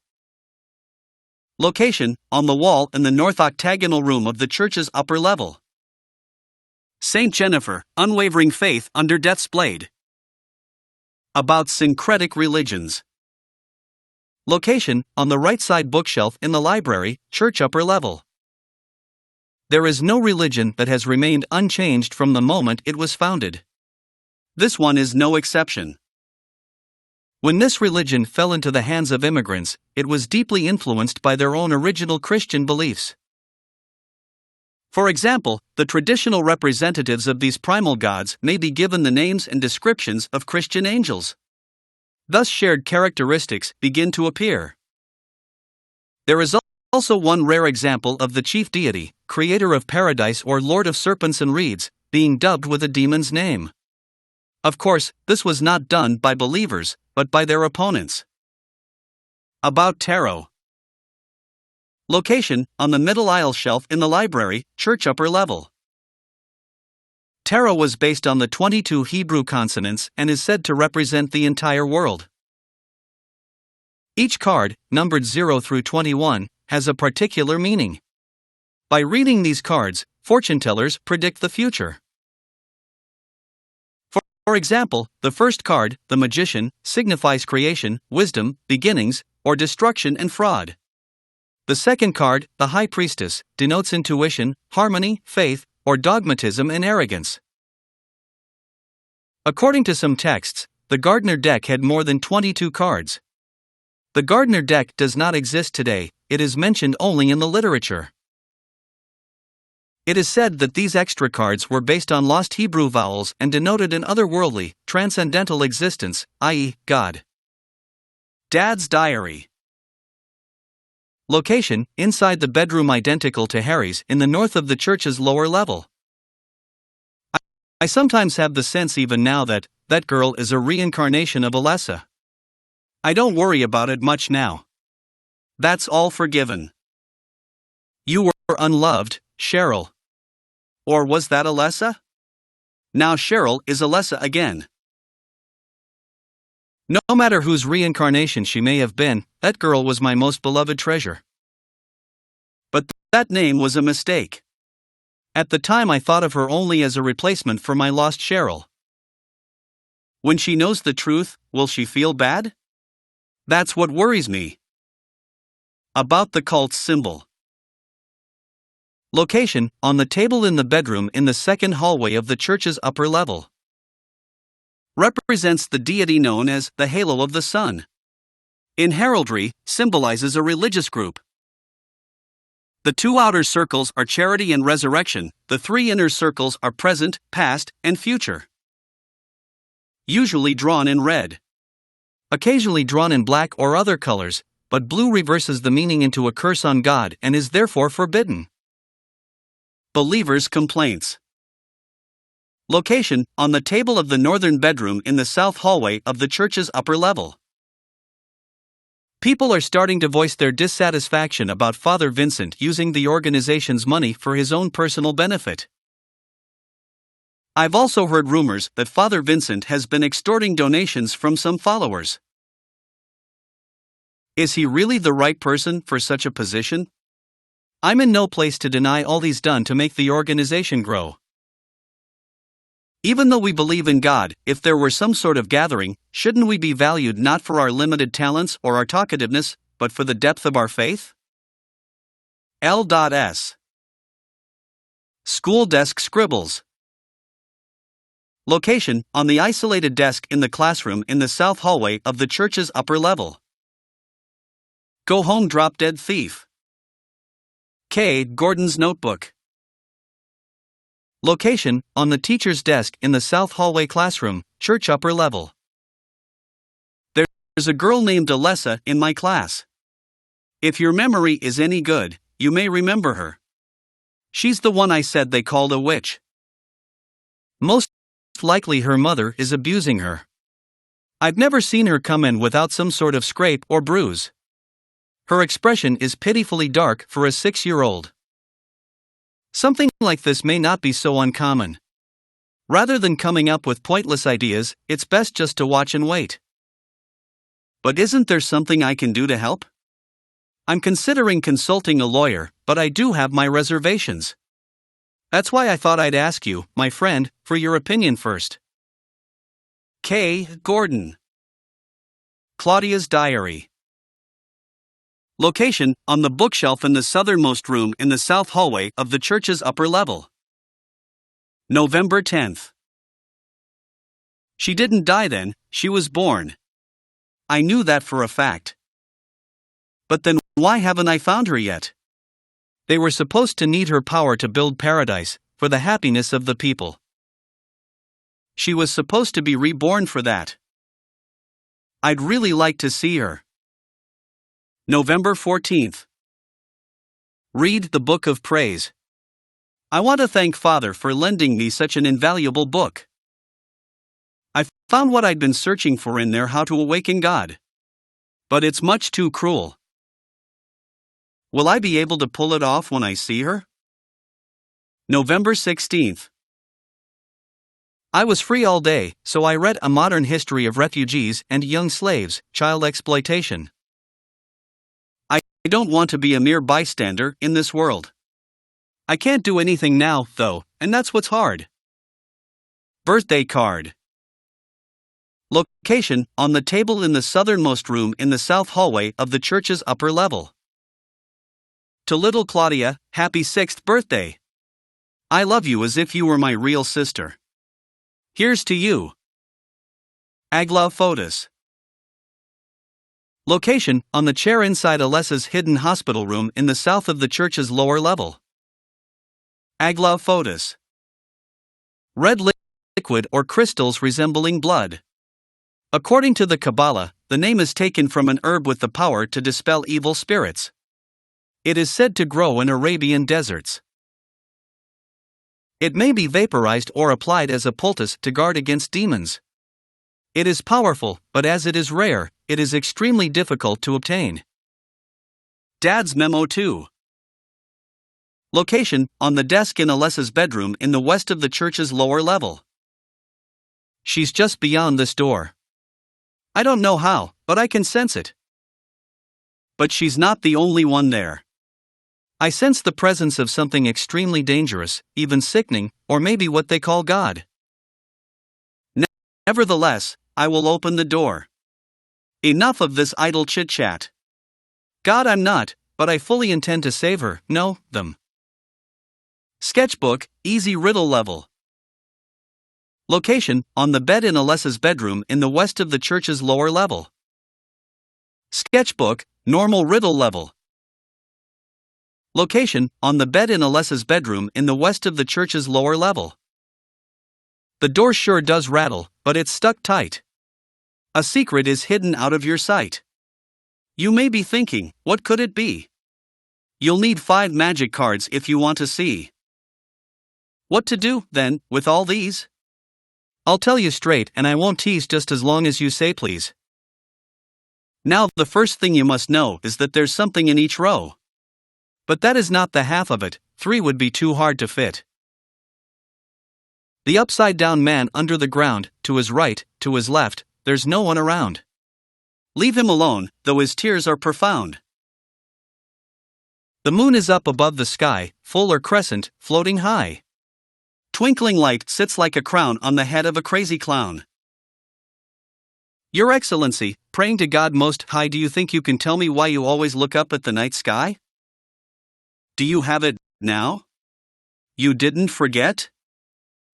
Location, on the wall in the north octagonal room of the church's upper level. Saint Jennifer, unwavering faith under death's blade. About syncretic religions. Location, on the right side bookshelf in the library, church upper level. There is no religion that has remained unchanged from the moment it was founded. This one is no exception. When this religion fell into the hands of immigrants, it was deeply influenced by their own original Christian beliefs. For example, the traditional representatives of these primal gods may be given the names and descriptions of Christian angels. Thus, shared characteristics begin to appear. There is also one rare example of the chief deity, creator of paradise or lord of serpents and reeds, being dubbed with a demon's name. Of course, this was not done by believers, but by their opponents. About tarot. Location: on the middle aisle shelf in the library, church upper level. Tarot was based on the 22 Hebrew consonants and is said to represent the entire world. Each card, numbered 0 through 21, has a particular meaning. By reading these cards, fortune-tellers predict the future. For example, the first card, the Magician, signifies creation, wisdom, beginnings, or destruction and fraud. The second card, the High Priestess, denotes intuition, harmony, faith, or dogmatism and arrogance. According to some texts, the Gardner deck had more than 22 cards. The Gardner deck does not exist today, it is mentioned only in the literature. It is said that these extra cards were based on lost Hebrew vowels and denoted an otherworldly, transcendental existence, i.e., God. Dad's diary. Location: inside the bedroom identical to Harry's in the north of the church's lower level. I sometimes have the sense even now that that girl is a reincarnation of Alessa. I don't worry about it much now. That's all forgiven. You were unloved, Cheryl. Or was that Alessa? Now Cheryl is Alessa again. No matter whose reincarnation she may have been, that girl was my most beloved treasure. But that name was a mistake. At the time I thought of her only as a replacement for my lost Cheryl. When she knows the truth, will she feel bad? That's what worries me. About the cult's symbol. Location: on the table in the bedroom in the second hallway of the church's upper level. Represents the deity known as the halo of the sun. In heraldry, symbolizes a religious group. The 2 outer circles are charity and resurrection, the 3 inner circles are present, past, and future. Usually drawn in red. Occasionally drawn in black or other colors, but blue reverses the meaning into a curse on God and is therefore forbidden. Believers' complaints. Location: on the table of the northern bedroom in the south hallway of the church's upper level. People are starting to voice their dissatisfaction about Father Vincent using the organization's money for his own personal benefit. I've also heard rumors that Father Vincent has been extorting donations from some followers. Is he really the right person for such a position? I'm in no place to deny all he's done to make the organization grow. Even though we believe in God, if there were some sort of gathering, shouldn't we be valued not for our limited talents or our talkativeness, but for the depth of our faith? L.S. School desk scribbles. Location: on the isolated desk in the classroom in the south hallway of the church's upper level. Go home, drop dead thief. K. Gordon's notebook. Location: on the teacher's desk in the south hallway classroom, church upper level. There's a girl named Alessa in my class. If your memory is any good, you may remember her. She's the one I said they called a witch. Most likely her mother is abusing her. I've never seen her come in without some sort of scrape or bruise. Her expression is pitifully dark for a 6-year-old. Something like this may not be so uncommon. Rather than coming up with pointless ideas, it's best just to watch and wait. But isn't there something I can do to help? I'm considering consulting a lawyer, but I do have my reservations. That's why I thought I'd ask you, my friend, for your opinion first. K. Gordon. Claudia's diary. Location: on the bookshelf in the southernmost room in the south hallway of the church's upper level. November 10th. She didn't die then, she was born. I knew that for a fact. But then why haven't I found her yet? They were supposed to need her power to build paradise, for the happiness of the people. She was supposed to be reborn for that. I'd really like to see her. November 14th. Read the Book of Praise. I want to thank Father for lending me such an invaluable book. I found what I'd been searching for in there, how to awaken God. But it's much too cruel. Will I be able to pull it off when I see her? November 16th. I was free all day, so I read A Modern History of Refugees and Young Slaves, Child Exploitation. I don't want to be a mere bystander in this world. I can't do anything now, though, and that's what's hard. Birthday card. Location: on the table in the southernmost room in the south hallway of the church's upper level. To little Claudia, happy 6th birthday. I love you as if you were my real sister. Here's to you. Agla Fotis. Location: on the chair inside Alessa's hidden hospital room in the south of the church's lower level. Agla Fotis. Red liquid or crystals resembling blood. According to the Kabbalah, the name is taken from an herb with the power to dispel evil spirits. It is said to grow in Arabian deserts. It may be vaporized or applied as a poultice to guard against demons. It is powerful, but as it is rare, it is extremely difficult to obtain. Dad's Memo 2. Location: on the desk in Alessa's bedroom in the west of the church's lower level. She's just beyond this door. I don't know how, but I can sense it. But she's not the only one there. I sense the presence of something extremely dangerous, even sickening, or maybe what they call God. Nevertheless, I will open the door. Enough of this idle chit-chat. God, I'm not, but I fully intend to save her, no, them. Sketchbook, easy riddle level. Location: on the bed in Alessa's bedroom in the west of the church's lower level. Sketchbook, normal riddle level. Location: on the bed in Alessa's bedroom in the west of the church's lower level. The door sure does rattle, but it's stuck tight. A secret is hidden out of your sight. You may be thinking, what could it be? You'll need 5 magic cards if you want to see. What to do, then, with all these? I'll tell you straight, and I won't tease just as long as you say please. Now, the first thing you must know is that there's something in each row. But that is not the half of it, 3 would be too hard to fit. The upside-down man under the ground, to his right, to his left, there's no one around. Leave him alone, though his tears are profound. The moon is up above the sky, full or crescent, floating high. Twinkling light sits like a crown on the head of a crazy clown. Your Excellency, praying to God Most High, do you think you can tell me why you always look up at the night sky? Do you have it now? You didn't forget?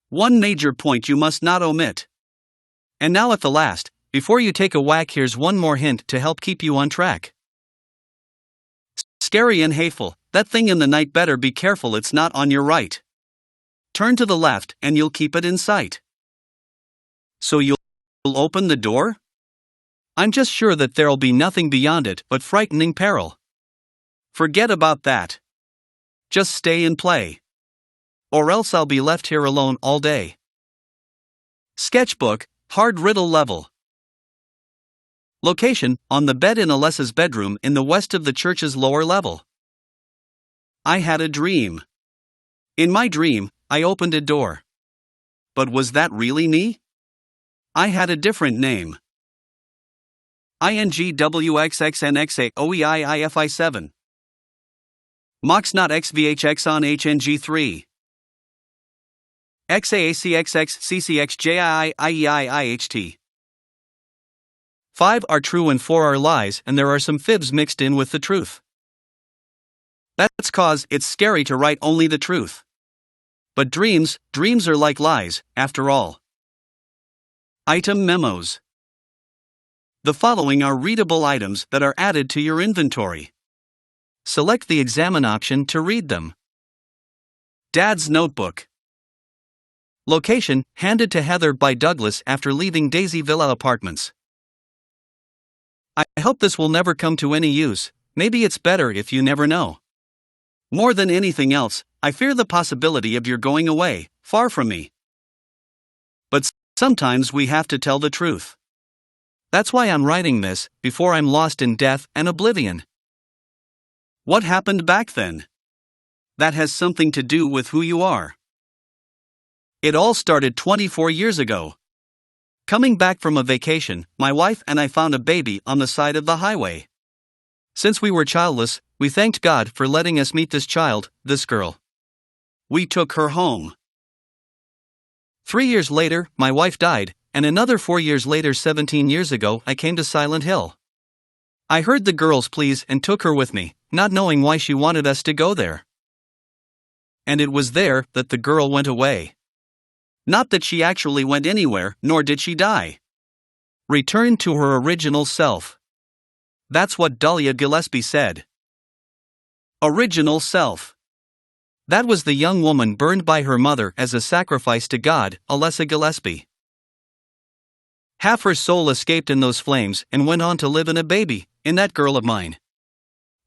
One major point you must not omit. And now at the last, before you take a whack, here's one more hint to help keep you on track. Scary and hateful, that thing in the night, better be careful it's not on your right. Turn to the left and you'll keep it in sight. So you'll open the door? I'm just sure that there'll be nothing beyond it but frightening peril. Forget about that. Just stay and play. Or else I'll be left here alone all day. Sketchbook, hard riddle level. Location: on the bed in Alessa's bedroom in the west of the church's lower level. I had a dream. In my dream, I opened a door. But was that really me? I had a different name. INGWXXNXAOEIIFI7. Mox not XVHX on HNG3. XAACXXCCXJIIIEIIHT. 5 are true and 4 are lies, and there are some fibs mixed in with the truth. That's cause it's scary to write only the truth. But dreams are like lies, after all. Item memos. The following are readable items that are added to your inventory. Select the Examine option to read them. Dad's notebook. Location, handed to Heather by Douglas after leaving Daisy Villa Apartments. I hope this will never come to any use. Maybe it's better if you never know. More than anything else, I fear the possibility of your going away, far from me. But sometimes we have to tell the truth. That's why I'm writing this, before I'm lost in death and oblivion. What happened back then? That has something to do with who you are. It all started 24 years ago. Coming back from a vacation, my wife and I found a baby on the side of the highway. Since we were childless, we thanked God for letting us meet this child, this girl. We took her home. 3 years later, my wife died, and another 4 years later, 17 years ago, I came to Silent Hill. I heard the girl's pleas and took her with me, not knowing why she wanted us to go there. And it was there that the girl went away. Not that she actually went anywhere, nor did she die. Returned to her original self. That's what Dahlia Gillespie said. Original self. That was the young woman burned by her mother as a sacrifice to God, Alessa Gillespie. Half her soul escaped in those flames and went on to live in a baby, in that girl of mine.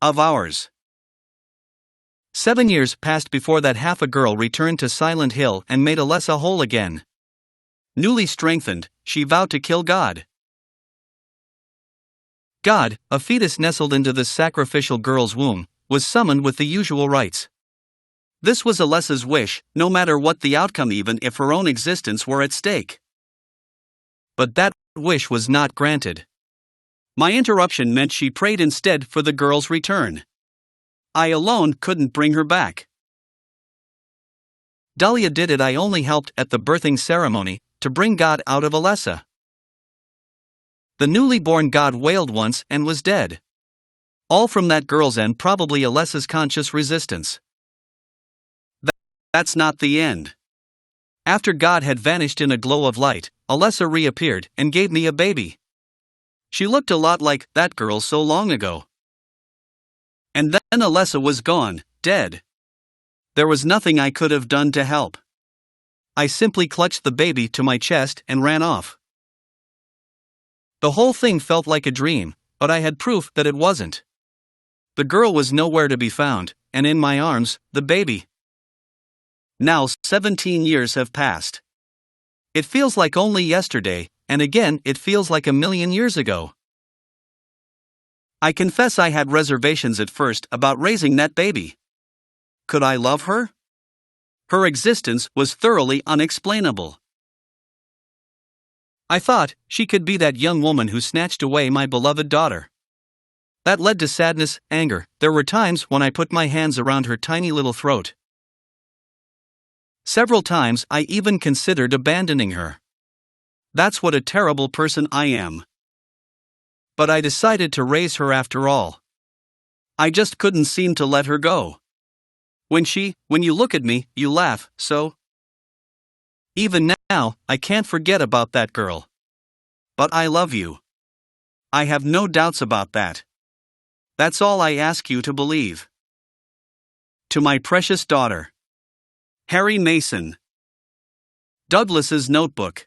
Of ours. 7 years passed before that half a girl returned to Silent Hill and made Alessa whole again. Newly strengthened, she vowed to kill God. God, a fetus nestled into this sacrificial girl's womb, was summoned with the usual rites. This was Alessa's wish, no matter what the outcome, even if her own existence were at stake. But that wish was not granted. My interruption meant she prayed instead for the girl's return. I alone couldn't bring her back. Dahlia did it. I only helped at the birthing ceremony, to bring God out of Alessa. The newly born God wailed once and was dead. All from that girl's end, probably Alessa's conscious resistance. That's not the end. After God had vanished in a glow of light, Alessa reappeared and gave me a baby. She looked a lot like that girl so long ago. And then Alessa was gone, dead. There was nothing I could have done to help. I simply clutched the baby to my chest and ran off. The whole thing felt like a dream, but I had proof that it wasn't. The girl was nowhere to be found, and in my arms, the baby. Now 17 years have passed. It feels like only yesterday, and again it feels like a million years ago. I confess I had reservations at first about raising that baby. Could I love her? Her existence was thoroughly unexplainable. I thought she could be that young woman who snatched away my beloved daughter. That led to sadness, anger. There were times when I put my hands around her tiny little throat. Several times I even considered abandoning her. That's what a terrible person I am. But I decided to raise her after all. I just couldn't seem to let her go. When you look at me, you laugh, so. Even now, I can't forget about that girl. But I love you. I have no doubts about that. That's all I ask you to believe. To my precious daughter. Harry Mason. Douglas's notebook.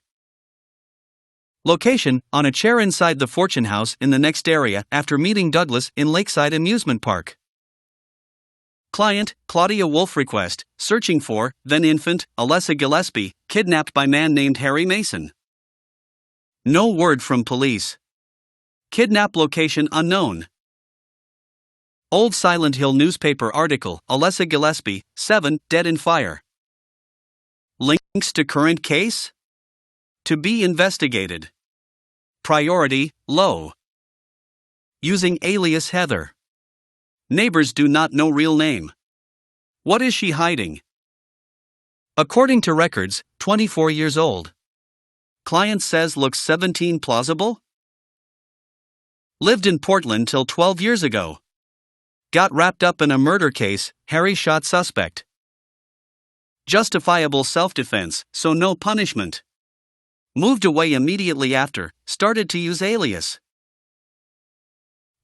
Location, on a chair inside the Fortune House in the next area after meeting Douglas in Lakeside Amusement Park. Client, Claudia Wolf. Request, searching for, then infant, Alessa Gillespie, kidnapped by man named Harry Mason. No word from police. Kidnap location unknown. Old Silent Hill newspaper article, Alessa Gillespie, 7, dead in fire. Links to current case? To be investigated. Priority, low. Using alias Heather. Neighbors do not know real name. What is she hiding? According to records, 24 years old. Client says looks 17. Plausible? Lived in Portland till 12 years ago. Got wrapped up in a murder case, Harry shot suspect. Justifiable self-defense, so no punishment. Moved away immediately after, started to use alias.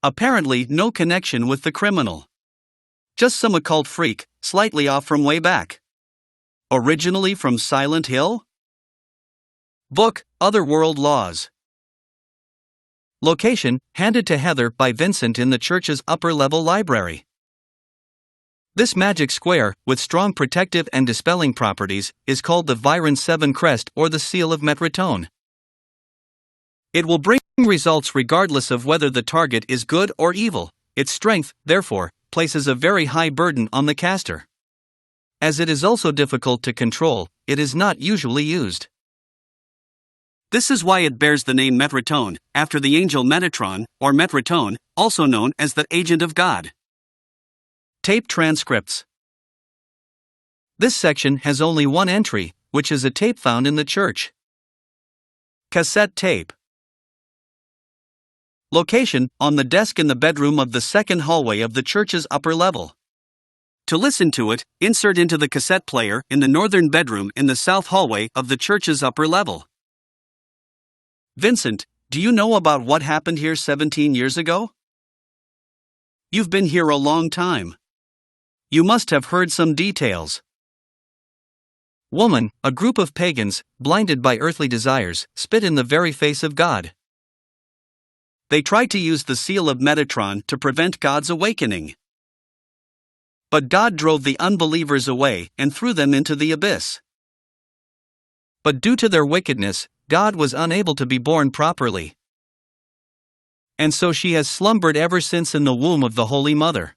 Apparently no connection with the criminal. Just some occult freak, slightly off from way back. Originally from Silent Hill? Book, Otherworld Laws. Location, handed to Heather by Vincent in the church's upper-level library. This magic square, with strong protective and dispelling properties, is called the Viren 7 Crest or the Seal of Metratone. It will bring results regardless of whether the target is good or evil. Its strength, therefore, places a very high burden on the caster. As it is also difficult to control, it is not usually used. This is why it bears the name Metratone, after the angel Metatron, or Metratone, also known as the Agent of God. Tape transcripts. This section has only one entry, which is a tape found in the church. Cassette tape. Location, on the desk in the bedroom of the second hallway of the church's upper level. To listen to it, insert into the cassette player in the northern bedroom in the south hallway of the church's upper level. Vincent, do you know about what happened here 17 years ago? You've been here a long time. You must have heard some details. Woman, a group of pagans, blinded by earthly desires, spit in the very face of God. They tried to use the seal of Metatron to prevent God's awakening. But God drove the unbelievers away and threw them into the abyss. But due to their wickedness, God was unable to be born properly. And so she has slumbered ever since in the womb of the Holy Mother.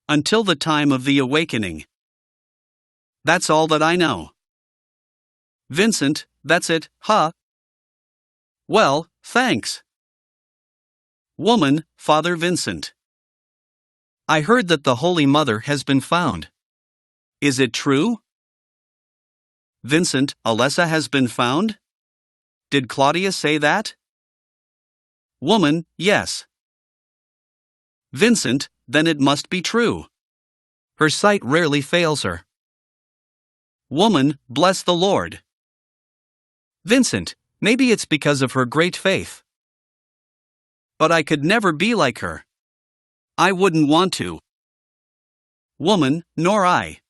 Until the time of the awakening. That's all that I know. Vincent, that's it, huh? Well, thanks. Woman, Father Vincent. I heard that the Holy Mother has been found. Is it true? Vincent, Alessa has been found? Did Claudia say that? Woman, yes. Vincent, then it must be true. Her sight rarely fails her. Woman, bless the Lord. Vincent, maybe it's because of her great faith. But I could never be like her. I wouldn't want to. Woman, nor I.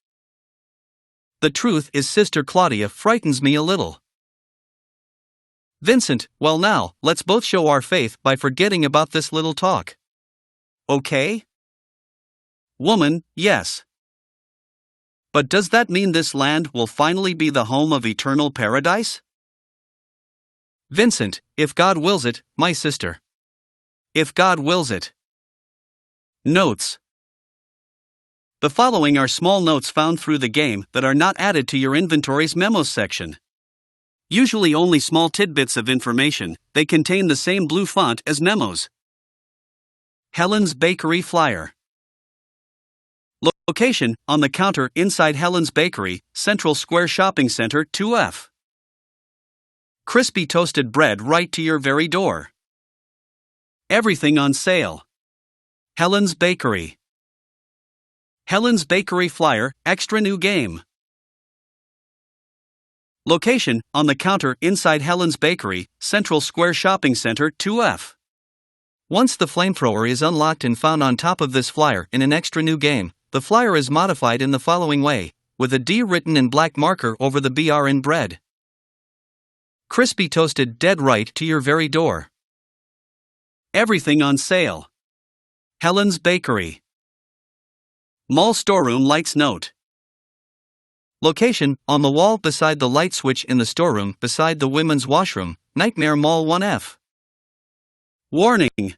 The truth is Sister Claudia frightens me a little. Vincent, well now, let's both show our faith by forgetting about this little talk. Okay? Woman, yes. But does that mean this land will finally be the home of eternal paradise? Vincent, if God wills it, my sister. If God wills it. Notes. The following are small notes found through the game that are not added to your inventory's memos section. Usually only small tidbits of information, they contain the same blue font as memos. Helen's Bakery flyer. Location, on the counter inside Helen's Bakery, Central Square Shopping Center 2F. Crispy toasted bread right to your very door. Everything on sale. Helen's Bakery. Helen's Bakery flyer, extra new game. Location, on the counter inside Helen's Bakery, Central Square Shopping Center 2F. Once the flamethrower is unlocked and found on top of this flyer in an extra new game, the flyer is modified in the following way, with a D written in black marker over the BR in bread. Crispy toasted dead right to your very door. Everything on sale. Helen's Bakery. Mall storeroom lights note. Location, on the wall beside the light switch in the storeroom beside the women's washroom, Nightmare Mall 1F. Warning!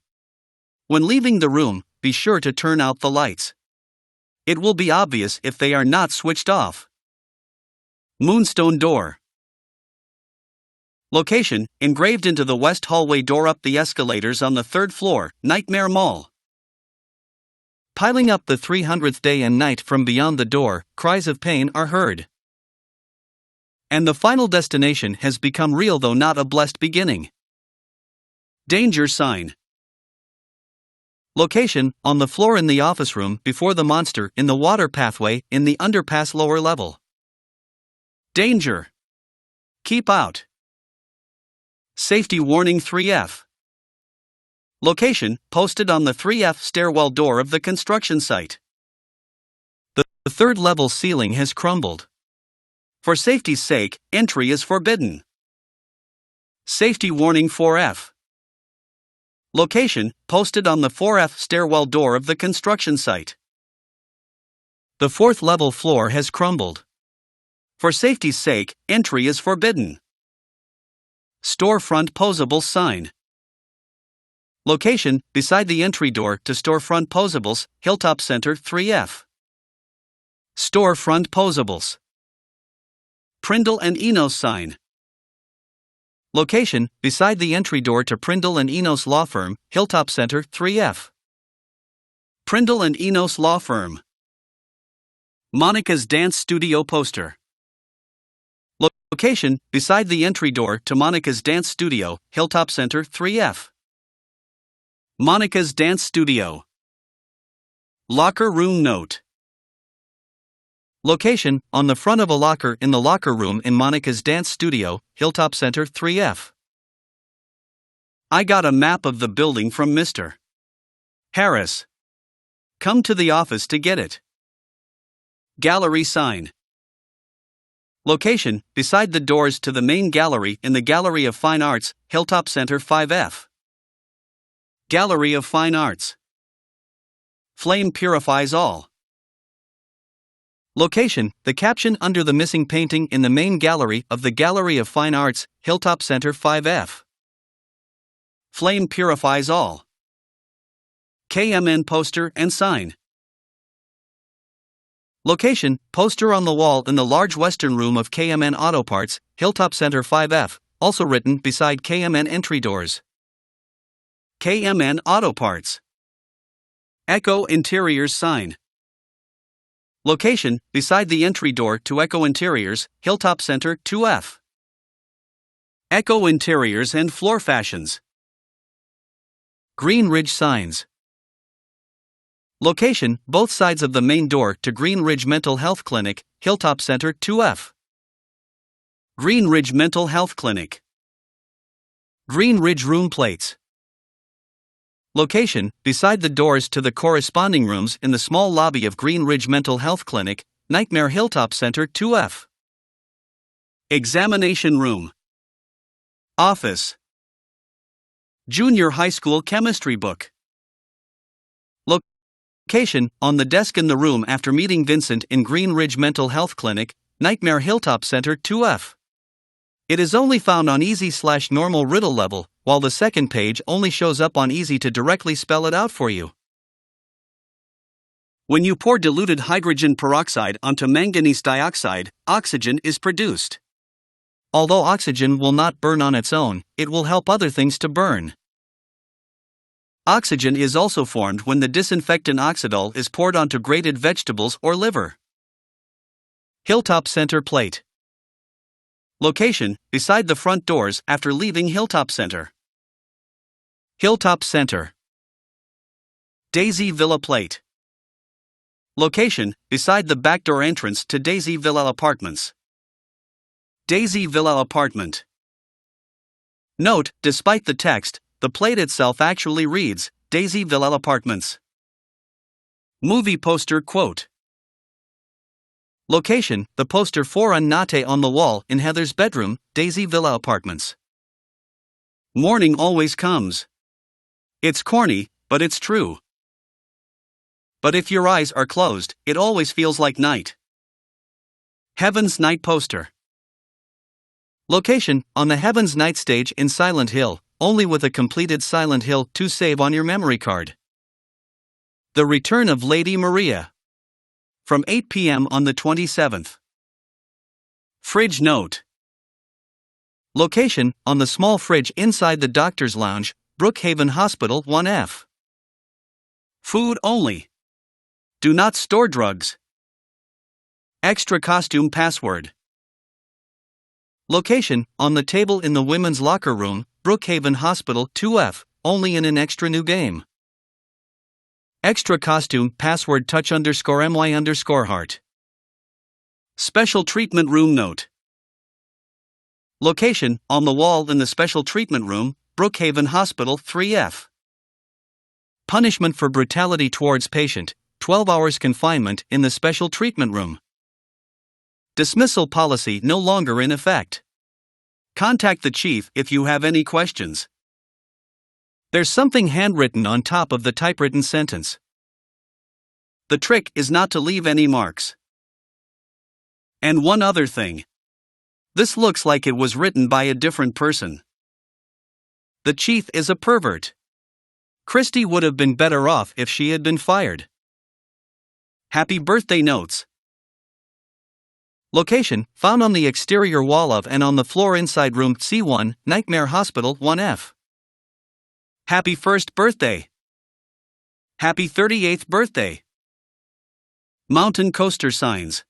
When leaving the room, be sure to turn out the lights. It will be obvious if they are not switched off. Moonstone door. Location, engraved into the west hallway door up the escalators on the 3rd floor, Nightmare Mall. Piling up the 300th day and night from beyond the door, cries of pain are heard. And the final destination has become real though not a blessed beginning. Danger sign. Location, on the floor in the office room before the monster in the water pathway in the underpass lower level. Danger. Keep out. Safety warning 3F. Location, posted on the 3F stairwell door of the construction site. The third level ceiling has crumbled. For safety's sake, entry is forbidden. Safety warning 4F. Location, posted on the 4F stairwell door of the construction site. The fourth level floor has crumbled. For safety's sake, entry is forbidden. Storefront posable sign. Location, beside the entry door to storefront posables, Hilltop Center 3F. Storefront posables. Prindle and Enos sign. Location, beside the entry door to Prindle and Enos Law Firm, Hilltop Center 3F. Prindle and Enos Law Firm. Monica's Dance Studio poster. Location, beside the entry door to Monica's Dance Studio, Hilltop Center 3F. Monica's Dance Studio. Locker room note. Location, on the front of a locker in the locker room in Monica's Dance Studio, Hilltop Center 3F. I got a map of the building from Mr. Harris. Come to the office to get it. Gallery sign. Location, beside the doors to the main gallery in the Gallery of Fine Arts, Hilltop Center 5F. Gallery of Fine Arts. Flame purifies all. Location, the caption under the missing painting in the main gallery of the Gallery of Fine Arts, Hilltop Center 5F. Flame purifies all. KMN poster and sign. Location, poster on the wall in the large western room of KMN Auto Parts, Hilltop Center 5F, also written beside KMN entry doors. KMN Auto Parts. Echo Interiors sign. Location, beside the entry door to Echo Interiors, Hilltop Center 2F. Echo Interiors and Floor Fashions. Green Ridge signs. Location, both sides of the main door to Green Ridge Mental Health Clinic, Hilltop Center 2F. Green Ridge Mental Health Clinic. Green Ridge room plates. Location, beside the doors to the corresponding rooms in the small lobby of Green Ridge Mental Health Clinic, Nightmare Hilltop Center 2F. Examination room. Office. Junior high school chemistry book. Location, on the desk in the room after meeting Vincent in Green Ridge Mental Health Clinic, Nightmare Hilltop Center 2F. It is only found on easy/normal riddle level, while the second page only shows up on easy to directly spell it out for you. When you pour diluted hydrogen peroxide onto manganese dioxide, oxygen is produced. Although oxygen will not burn on its own, it will help other things to burn. Oxygen is also formed when the disinfectant oxidol is poured onto grated vegetables or liver. Hilltop Center plate. Location, beside the front doors after leaving Hilltop Center. Hilltop Center. Daisy Villa plate. Location, beside the back door entrance to Daisy Villa Apartments. Daisy Villa Apartment. Note, despite the text, the plate itself actually reads, Daisy Villa Apartments. Movie poster quote. Location, the poster for Annate on the wall in Heather's bedroom, Daisy Villa Apartments. Morning always comes. It's corny, but it's true. But if your eyes are closed, it always feels like night. Heaven's Night poster. Location, on the Heaven's Night stage in Silent Hill, only with a completed Silent Hill 2 save on your memory card. The Return of Lady Maria. From 8 p.m. on the 27th. Fridge note. Location, on the small fridge inside the doctor's lounge, Brookhaven Hospital 1F. Food only. Do not store drugs. Extra costume password. Location, on the table in the women's locker room, Brookhaven Hospital 2F, only in an extra new game. Extra costume password touch_my_heart. Special treatment room note. Location, on the wall in the special treatment room, Brookhaven Hospital 3F. Punishment for brutality towards patient, 12 hours confinement in the special treatment room. Dismissal policy no longer in effect. Contact the chief if you have any questions. There's something handwritten on top of the typewritten sentence. The trick is not to leave any marks. And one other thing. This looks like it was written by a different person. The chief is a pervert. Christy would have been better off if she had been fired. Happy birthday notes. Location, found on the exterior wall of and on the floor inside room C1, Nightmare Hospital 1F. Happy first birthday. Happy 38th birthday. Mountain coaster signs.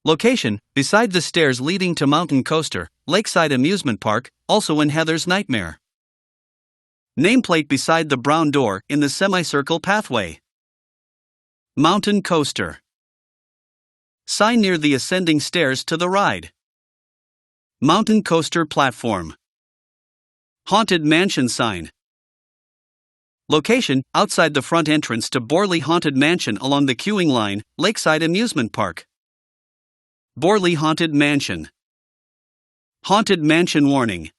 Location, beside the stairs leading to Mountain Coaster, Lakeside Amusement Park, also in Heather's Nightmare. Nameplate beside the brown door in the semicircle pathway. Mountain Coaster. Sign near the ascending stairs to the ride. Mountain Coaster platform. Haunted Mansion sign. Location, outside the front entrance to Borley Haunted Mansion along the queuing line, Lakeside Amusement Park. Borley Haunted Mansion. Haunted Mansion warning.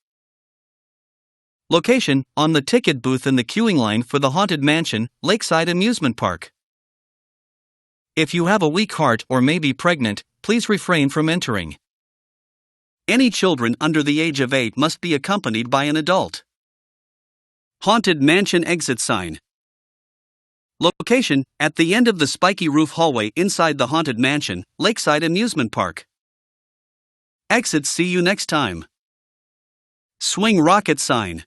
Location, on the ticket booth in the queuing line for the Haunted Mansion, Lakeside Amusement Park. If you have a weak heart or may be pregnant, please refrain from entering. Any children under the age of 8 must be accompanied by an adult. Haunted Mansion exit sign. Location, at the end of the spiky roof hallway inside the Haunted Mansion, Lakeside Amusement Park. Exit, see you next time. Swing rocket sign.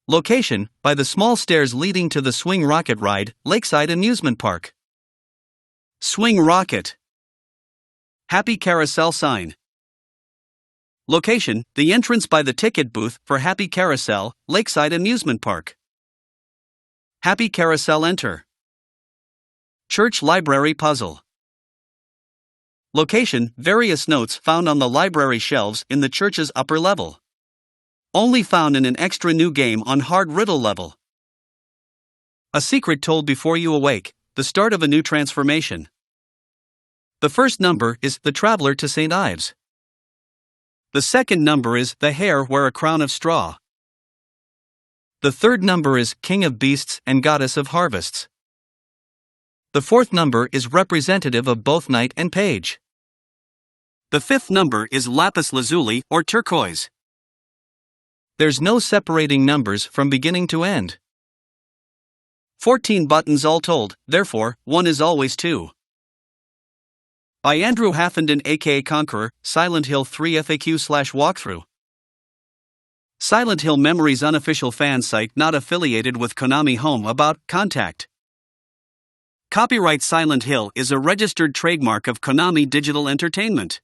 Location, by the small stairs leading to the Swing Rocket ride, Lakeside Amusement Park. Swing Rocket. Happy Carousel sign. Location, the entrance by the ticket booth for Happy Carousel, Lakeside Amusement Park. Happy Carousel enter. Church Library puzzle. Location, various notes found on the library shelves in the church's upper level. Only found in an extra new game on hard riddle level. A secret told before you awake, the start of a new transformation. The first number is The Traveler to St. Ives. The second number is The Hare Wear a Crown of Straw. The third number is King of Beasts and Goddess of Harvests. The fourth number is representative of both knight and page. The fifth number is lapis lazuli or turquoise. There's no separating numbers from beginning to end. 14 buttons all told, therefore, 1 is always 2. By Andrew Haffenden aka Conqueror, Silent Hill 3 FAQ/walkthrough. Silent Hill Memories unofficial fan site not affiliated with Konami. Home about, contact. Copyright Silent Hill is a registered trademark of Konami Digital Entertainment.